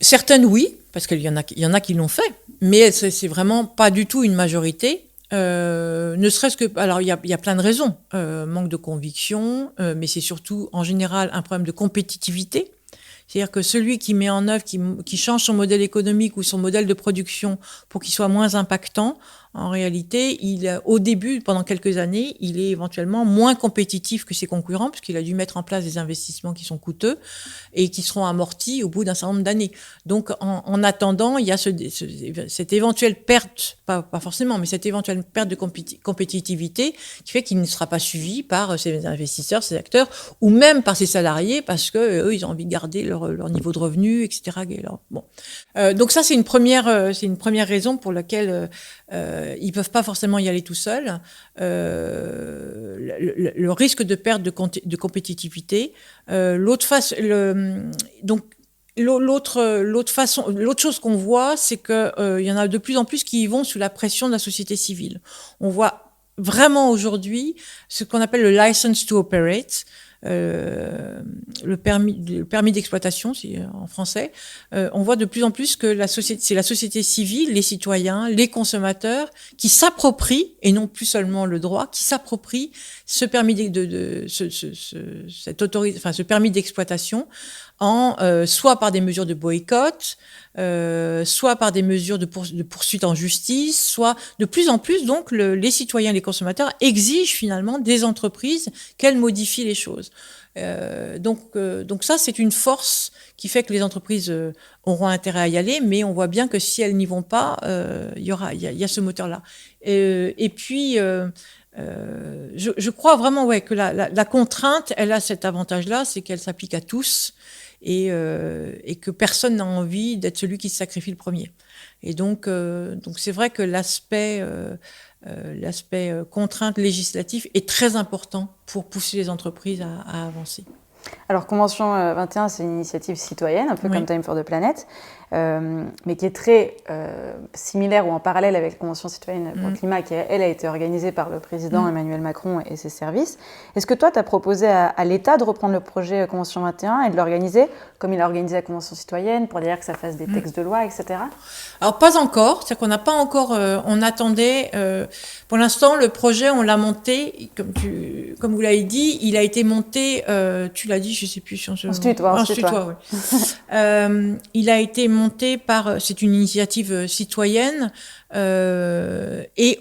Certaines, oui, parce qu'il y en a qui l'ont fait, mais c'est vraiment pas du tout une majorité. Ne serait-ce que... Alors, il y a plein de raisons. Manque de conviction, mais c'est surtout, en général, un problème de compétitivité. C'est-à-dire que celui qui met en œuvre, qui change son modèle économique ou son modèle de production pour qu'il soit moins impactant, en réalité, au début, pendant quelques années, il est éventuellement moins compétitif que ses concurrents, puisqu'il a dû mettre en place des investissements qui sont coûteux et qui seront amortis au bout d'un certain nombre d'années. Donc, en attendant, il y a cette éventuelle perte, pas forcément, mais cette éventuelle perte de compétitivité qui fait qu'il ne sera pas suivi par ses investisseurs, ses acteurs, ou même par ses salariés, parce que eux, ils ont envie de garder leur niveau de revenu, etc. Bon. Donc ça, c'est une première raison pour laquelle ils peuvent pas forcément y aller tout seuls. Le risque de perte de compétitivité. L'autre chose qu'on voit, c'est que y en a de plus en plus qui y vont sous la pression de la société civile. On voit vraiment aujourd'hui ce qu'on appelle le license to operate. Le permis d'exploitation, en français, on voit de plus en plus que c'est la société civile, les citoyens, les consommateurs qui s'approprient, et non plus seulement le droit, qui s'approprient ce permis ce permis d'exploitation soit par des mesures de boycott, soit par des mesures de poursuite en justice, soit de plus en plus, donc, les citoyens, les consommateurs exigent finalement des entreprises qu'elles modifient les choses. Donc ça, c'est une force qui fait que les entreprises auront intérêt à y aller, mais on voit bien que si elles n'y vont pas, il y a ce moteur-là. Et puis, je crois vraiment que la contrainte, elle a cet avantage-là, c'est qu'elle s'applique à tous et que personne n'a envie d'être celui qui se sacrifie le premier. Et donc c'est vrai que l'aspect contrainte législative est très important pour pousser les entreprises à avancer. Alors, Convention 21, c'est une initiative citoyenne, un peu comme Time for the Planet, mais qui est très similaire ou en parallèle avec la Convention citoyenne pour le climat, qui, elle, a été organisée par le président Emmanuel Macron et ses services. Est-ce que toi, tu as proposé à l'État de reprendre le projet Convention 21 et de l'organiser comme il a organisé la Convention citoyenne, pour dire que ça fasse des textes de loi, etc. Alors, pas encore. C'est-à-dire qu'on n'a pas encore... on attendait... pour l'instant, le projet, on l'a monté, comme vous l'avez dit, il a été monté... tu l'as dit, je ne sais plus si on se... On se tutoie, ouais. Il a été monté par... C'est une initiative citoyenne et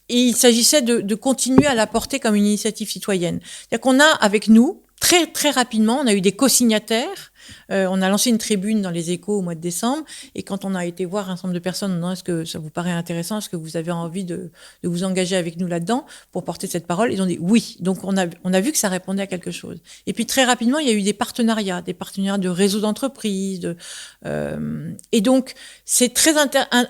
il s'agissait de continuer à la porter comme une initiative citoyenne. C'est-à-dire qu'on a, avec nous, très, très rapidement, on a eu des co-signataires. On a lancé une tribune dans les Échos au mois de décembre, et quand on a été voir un certain nombre de personnes, non, est-ce que ça vous paraît intéressant, est-ce que vous avez envie de vous engager avec nous là-dedans pour porter cette parole, ils ont dit oui. Donc on a vu que ça répondait à quelque chose. Et puis très rapidement, il y a eu des partenariats de réseaux d'entreprises, et donc c'est très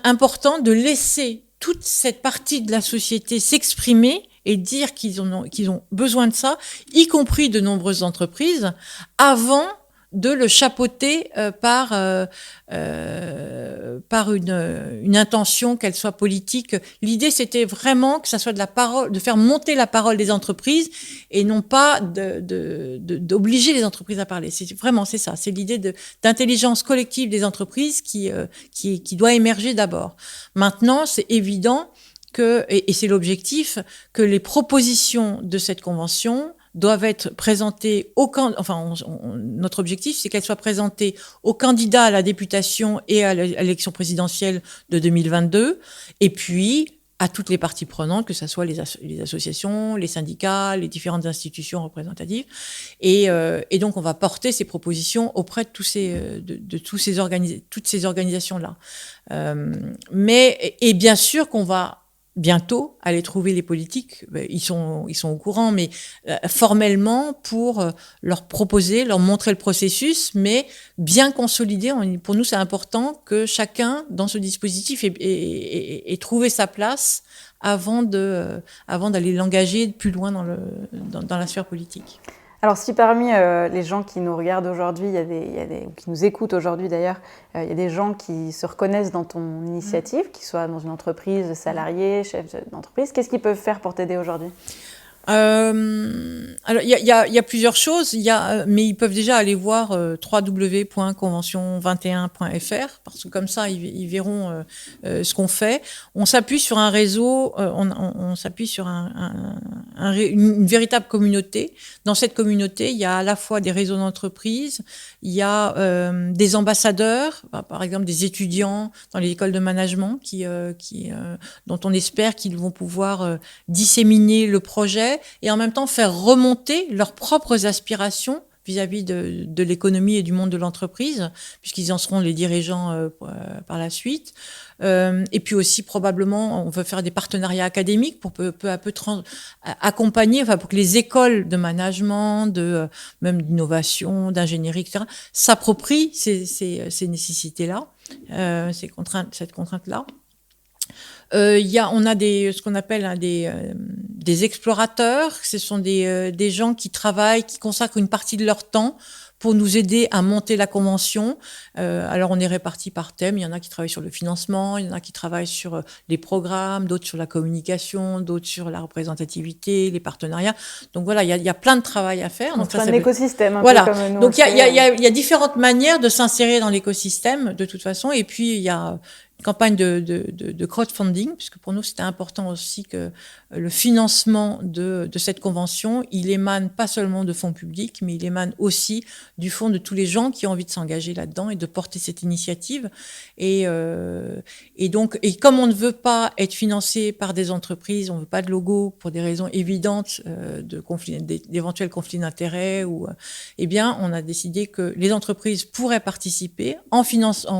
important de laisser toute cette partie de la société s'exprimer et dire qu'ils ont besoin de ça, y compris de nombreuses entreprises, avant de le chapeauter par une intention, qu'elle soit politique. L'idée, c'était vraiment que ça soit de la parole, de faire monter la parole des entreprises et non pas d'obliger les entreprises à parler. C'est ça. C'est l'idée d'intelligence collective des entreprises qui doit émerger d'abord. Maintenant, c'est évident et c'est l'objectif, que les propositions de cette convention doivent être présentées notre objectif, c'est qu'elles soient présentées aux candidats à la députation et à l'élection présidentielle de 2022, et puis à toutes les parties prenantes, que ce soit les associations, les syndicats, les différentes institutions représentatives. Et donc, on va porter ces propositions auprès de toutes ces organisations-là. Et bien sûr qu'on va bientôt aller trouver les politiques, ils sont au courant, mais formellement pour leur proposer, leur montrer le processus, mais bien consolidé. Pour nous, c'est important que chacun dans ce dispositif ait trouvé sa place avant d'aller l'engager plus loin dans la sphère politique. Alors, si parmi les gens qui nous regardent aujourd'hui, ou qui nous écoutent aujourd'hui d'ailleurs, il y a des gens qui se reconnaissent dans ton initiative, qu'ils soient dans une entreprise, salariés, chefs d'entreprise, qu'est-ce qu'ils peuvent faire pour t'aider aujourd'hui ? Alors, il y a plusieurs choses. Mais ils peuvent déjà aller voir www.convention21.fr, parce que comme ça, ils verront ce qu'on fait. On s'appuie sur un réseau, on s'appuie sur une véritable communauté. Dans cette communauté, il y a à la fois des réseaux d'entreprises, il y a des ambassadeurs, par exemple des étudiants dans les écoles de management dont on espère qu'ils vont pouvoir disséminer le projet et en même temps faire remonter leurs propres aspirations vis-à-vis de l'économie et du monde de l'entreprise, puisqu'ils en seront les dirigeants par la suite. Et puis aussi, probablement, on veut faire des partenariats académiques pour peu à peu accompagner, pour que les écoles de management, même d'innovation, d'ingénierie, etc., s'approprient ces nécessités-là, cette contrainte-là. On a ce qu'on appelle des explorateurs. Ce sont des gens qui travaillent, qui consacrent une partie de leur temps pour nous aider à monter la convention. Alors, on est répartis par thème. Il y en a qui travaillent sur le financement, il y en a qui travaillent sur les programmes, d'autres sur la communication, d'autres sur la représentativité, les partenariats. Donc voilà, il y a plein de travail à faire. Donc c'est un écosystème. Voilà. Peu comme nous. Donc il y a différentes manières de s'insérer dans l'écosystème de toute façon. Et puis il y a campagne de crowdfunding, puisque pour nous, c'était important aussi que le financement de cette convention, il émane pas seulement de fonds publics, mais il émane aussi du fond de tous les gens qui ont envie de s'engager là-dedans et de porter cette initiative. Et donc, comme on ne veut pas être financé par des entreprises, on veut pas de logo pour des raisons évidentes d'éventuels conflits d'intérêts, eh bien, on a décidé que les entreprises pourraient participer en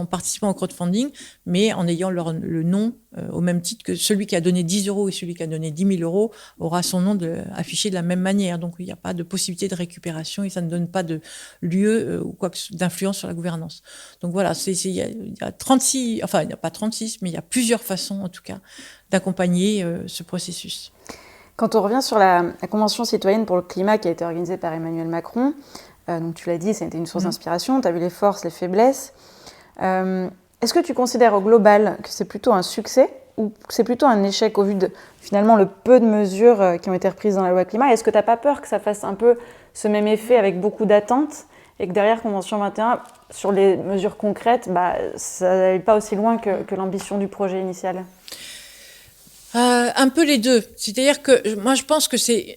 participant au crowdfunding, mais en ayant le nom au même titre que celui qui a donné 10 € et celui qui a donné 10 000 € aura son nom affiché de la même manière. Donc, il n'y a pas de possibilité de récupération et ça ne donne pas de lieu ou quoi que d'influence sur la gouvernance. Donc voilà, il y a 36, enfin, il n'y a pas 36, mais il y a plusieurs façons, en tout cas, d'accompagner ce processus. Quand on revient sur la Convention citoyenne pour le climat qui a été organisée par Emmanuel Macron, donc tu l'as dit, ça a été une source d'inspiration, tu as vu les forces, les faiblesses. Est-ce que tu considères au global que c'est plutôt un succès ou que c'est plutôt un échec au vu de finalement le peu de mesures qui ont été reprises dans la loi climat? Est-ce que tu n'as pas peur que ça fasse un peu ce même effet avec beaucoup d'attentes et que derrière Convention 21, sur les mesures concrètes, ça n'aille pas aussi loin que l'ambition du projet initial? Un peu les deux. C'est-à-dire que moi, je pense que c'est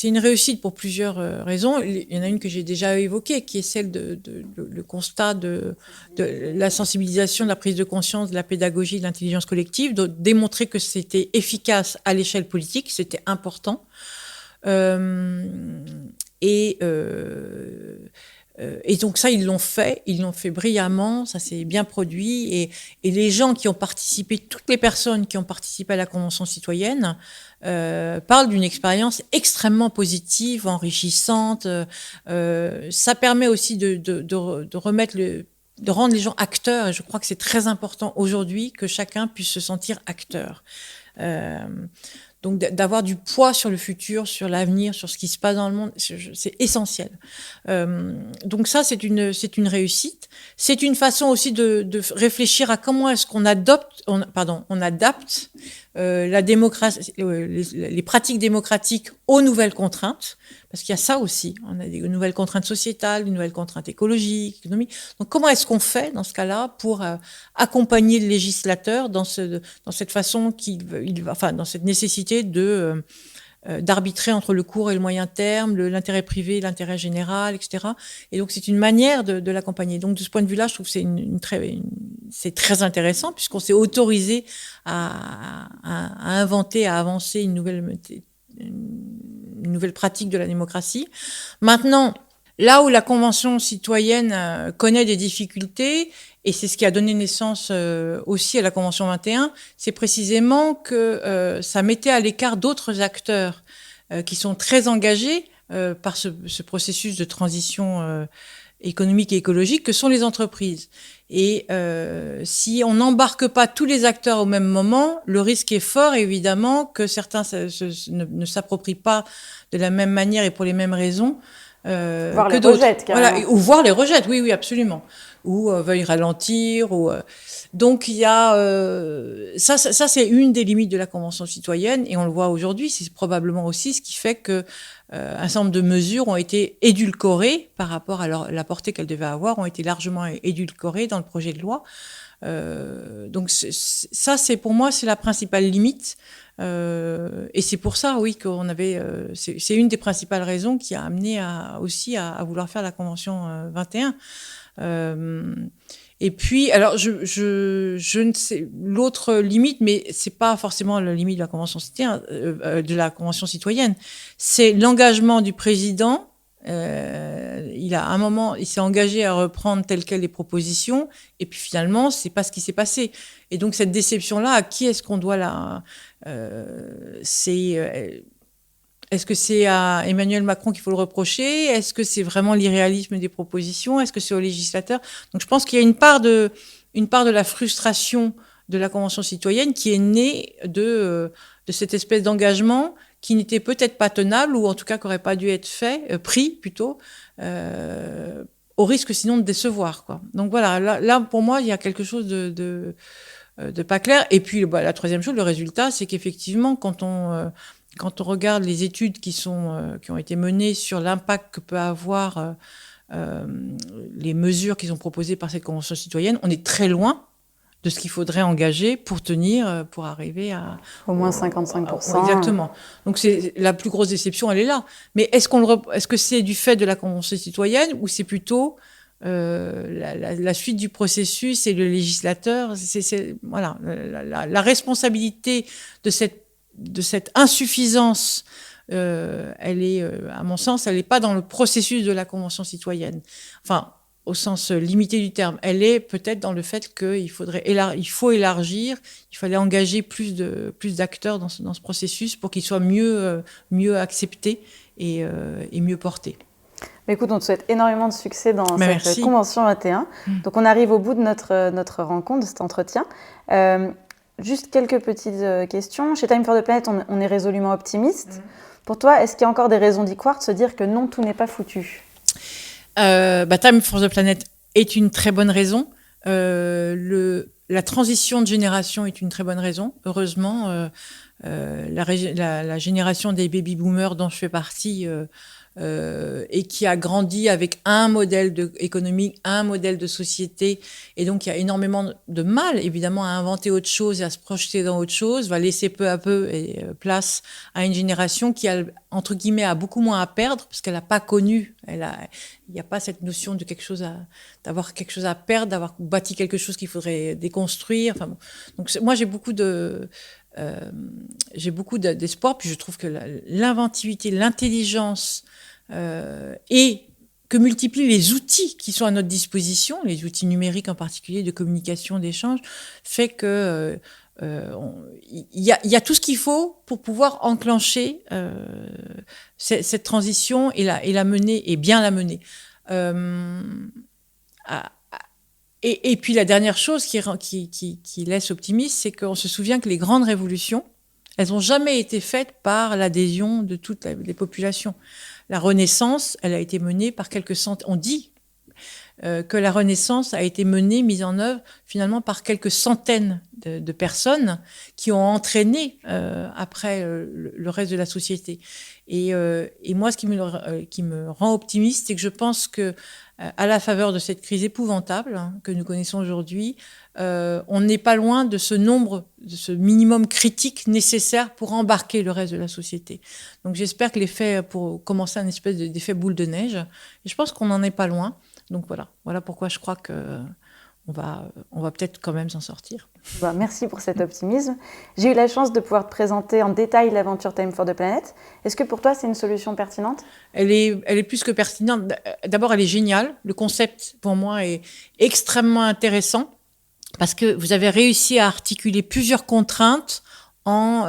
une réussite pour plusieurs raisons. Il y en a une que j'ai déjà évoquée, qui est celle le constat de la sensibilisation, de la prise de conscience, de la pédagogie, de l'intelligence collective, de démontrer que c'était efficace à l'échelle politique, c'était important. Et donc ça, ils l'ont fait brillamment, ça s'est bien produit, et les gens qui ont participé, toutes les personnes qui ont participé à la Convention citoyenne, parlent d'une expérience extrêmement positive, enrichissante. Ça permet aussi de remettre de rendre les gens acteurs, et je crois que c'est très important aujourd'hui que chacun puisse se sentir acteur. Donc d'avoir du poids sur le futur, sur l'avenir, sur ce qui se passe dans le monde, c'est essentiel. Donc ça, c'est une réussite. C'est une façon aussi de réfléchir à comment est-ce qu'on adapte la démocratie, les pratiques démocratiques aux nouvelles contraintes, parce qu'il y a ça aussi. On a des nouvelles contraintes sociétales, des nouvelles contraintes écologiques, économiques. Donc comment est-ce qu'on fait dans ce cas-là pour accompagner le législateur dans cette façon dans cette nécessité d'arbitrer entre le court et le moyen terme, l'intérêt privé, l'intérêt général, etc. Et donc c'est une manière de l'accompagner. Donc de ce point de vue-là, je trouve que c'est très intéressant puisqu'on s'est autorisé à inventer, à avancer une nouvelle pratique de la démocratie. Maintenant, là où la Convention citoyenne connaît des difficultés, et c'est ce qui a donné naissance aussi à la Convention 21, c'est précisément que ça mettait à l'écart d'autres acteurs qui sont très engagés par ce processus de transition économique et écologique que sont les entreprises. Et si on n'embarque pas tous les acteurs au même moment, le risque est fort, évidemment, que certains ne s'approprient pas de la même manière et pour les mêmes raisons voire que les d'autres. rejettent, carrément. Voilà, ou voire les rejettent, oui, absolument. Ou veuillent ralentir. Donc, il y a... ça, c'est une des limites de la Convention citoyenne, et on le voit aujourd'hui, c'est probablement aussi ce qui fait que un certain nombre de mesures ont été édulcorées par rapport à la portée qu'elles devaient avoir, ont été largement édulcorées dans le projet de loi. Donc ça, pour moi, c'est la principale limite. Et c'est pour ça, oui, qu'on avait... c'est une des principales raisons qui a amené aussi à vouloir faire la Convention 21. Et puis, alors, je ne sais l'autre limite, mais c'est pas forcément la limite de la Convention citoyenne. C'est l'engagement du président. À un moment, il s'est engagé à reprendre telles quelles les propositions, et puis finalement, c'est pas ce qui s'est passé. Et donc cette déception-là, à qui est-ce qu'on doit est-ce que c'est à Emmanuel Macron qu'il faut le reprocher? Est-ce que c'est vraiment l'irréalisme des propositions? Est-ce que c'est aux législateurs? Donc je pense qu'il y a une part de la frustration de la Convention citoyenne qui est née de cette espèce d'engagement qui n'était peut-être pas tenable, ou en tout cas qui n'aurait pas dû être pris plutôt, au risque sinon de décevoir, quoi. Donc voilà, là pour moi, il y a quelque chose de pas clair. Et puis la troisième chose, le résultat, c'est qu'effectivement, quand on regarde les études qui ont été menées sur l'impact que peut avoir les mesures qui sont proposées par cette Convention citoyenne, on est très loin de ce qu'il faudrait engager pour tenir, pour arriver à... Au moins 55%. Exactement. Donc, la plus grosse déception, elle est là. Mais est-ce que c'est du fait de la Convention citoyenne ou c'est plutôt la suite du processus et le législateur? Voilà, la responsabilité de cette insuffisance, elle est, à mon sens, elle n'est pas dans le processus de la Convention citoyenne. Enfin, au sens limité du terme. Elle est peut-être dans le fait qu'il faut élargir, il fallait engager plus d'acteurs dans ce processus pour qu'il soit mieux accepté et mieux porté. Mais écoute, on te souhaite énormément de succès dans cette merci. Convention 21. Donc, on arrive au bout de notre rencontre, de cet entretien. Juste quelques petites questions. Chez Time for the Planet, on est résolument optimiste. Pour toi, est-ce qu'il y a encore des raisons d'y croire, de se dire que non, tout n'est pas foutu? Time for the Planet est une très bonne raison. La transition de génération est une très bonne raison. Heureusement, la génération des baby-boomers dont je fais partie et qui a grandi avec un modèle économique, un modèle de société, et donc il y a énormément de mal, évidemment, à inventer autre chose et à se projeter dans autre chose, va laisser peu à peu place à une génération qui a, entre guillemets, a beaucoup moins à perdre, parce qu'elle n'a pas connu, il n'y a pas cette notion de d'avoir quelque chose à perdre, d'avoir bâti quelque chose qu'il faudrait déconstruire. Enfin, bon. Donc moi, j'ai beaucoup d'espoir, puis je trouve que l'inventivité, l'intelligence et que multiplient les outils qui sont à notre disposition, les outils numériques en particulier de communication, d'échange, fait que il y a tout ce qu'il faut pour pouvoir enclencher cette transition et la mener, et bien la mener. Et puis la dernière chose qui laisse optimiste, c'est qu'on se souvient que les grandes révolutions, elles n'ont jamais été faites par l'adhésion de toutes les populations. La Renaissance, elle a été menée par quelques centaines. On dit que la Renaissance a été menée, mise en œuvre, finalement, par quelques centaines de personnes qui ont entraîné après le reste de la société. Et moi, ce qui me rend optimiste, c'est que je pense que à la faveur de cette crise épouvantable que nous connaissons aujourd'hui, on n'est pas loin de ce minimum critique nécessaire pour embarquer le reste de la société. Donc j'espère que l'effet, pour commencer un espèce d'effet boule de neige, et je pense qu'on n'en est pas loin. Donc voilà pourquoi je crois qu'on va peut-être quand même s'en sortir. Merci pour cet optimisme. J'ai eu la chance de pouvoir te présenter en détail l'aventure Time for the Planet. Est-ce que pour toi, c'est une solution pertinente ? Elle est plus que pertinente. D'abord, elle est géniale. Le concept, pour moi, est extrêmement intéressant parce que vous avez réussi à articuler plusieurs contraintes en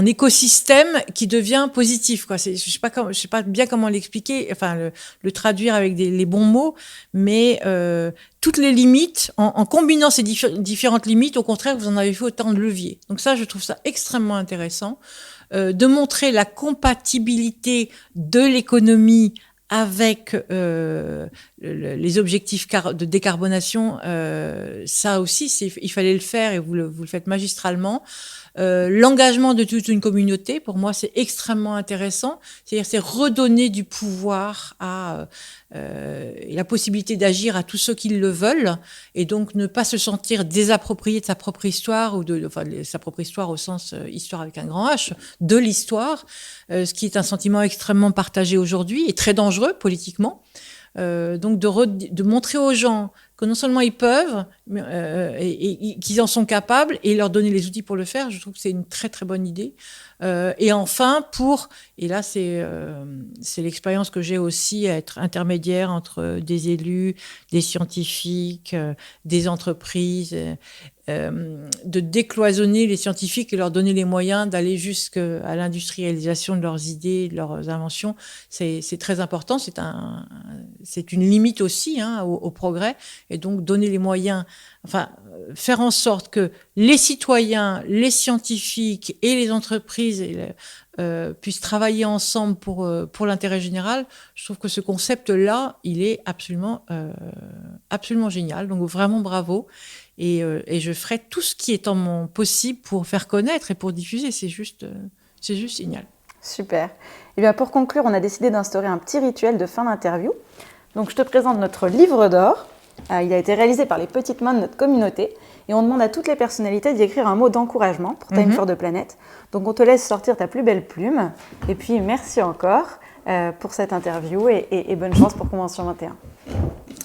écosystème qui devient positif, quoi. Je sais pas bien comment l'expliquer, enfin le traduire avec les bons mots, mais toutes les limites, en combinant ces différentes limites, au contraire, vous en avez fait autant de leviers. Donc ça, je trouve ça extrêmement intéressant, de montrer la compatibilité de l'économie avec les objectifs de décarbonation. Ça aussi, il fallait le faire et vous le faites magistralement. L'engagement de toute une communauté, pour moi, c'est extrêmement intéressant. C'est-à-dire, c'est redonner du pouvoir la possibilité d'agir à tous ceux qui le veulent, et donc ne pas se sentir désapproprié de sa propre histoire, ou sa propre histoire au sens histoire avec un grand H, de l'histoire, ce qui est un sentiment extrêmement partagé aujourd'hui et très dangereux politiquement. Donc de montrer aux gens que non seulement ils peuvent, et qu'ils en sont capables, et leur donner les outils pour le faire, je trouve que c'est une très très bonne idée. Et enfin, et là c'est l'expérience que j'ai aussi à être intermédiaire entre des élus, des scientifiques, des entreprises, de décloisonner les scientifiques et leur donner les moyens d'aller jusqu'à l'industrialisation de leurs idées, de leurs inventions. C'est très important, c'est une limite aussi au progrès, et donc donner les moyens, faire en sorte que les citoyens, les scientifiques et les entreprises puissent travailler ensemble pour l'intérêt général. Je trouve que ce concept-là, il est absolument génial. Donc vraiment bravo. Et je ferai tout ce qui est en mon possible pour faire connaître et pour diffuser. C'est juste génial. Super. Et bien pour conclure, on a décidé d'instaurer un petit rituel de fin d'interview. Donc je te présente notre livre d'or. Il a été réalisé par les petites mains de notre communauté et on demande à toutes les personnalités d'y écrire un mot d'encouragement pour Time for the Planet. Donc on te laisse sortir ta plus belle plume et puis merci encore pour cette interview et bonne chance pour Convention 21.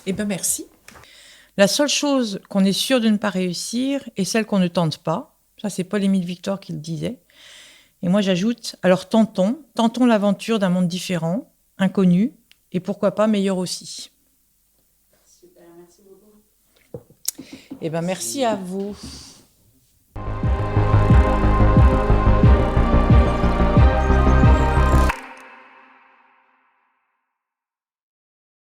Eh bien, merci. La seule chose qu'on est sûr de ne pas réussir est celle qu'on ne tente pas. Ça, c'est Paul-Émile Victor qui le disait. Et moi, j'ajoute, alors tentons l'aventure d'un monde différent, inconnu, et pourquoi pas meilleur aussi. Super, merci beaucoup. Eh bien, merci à vous.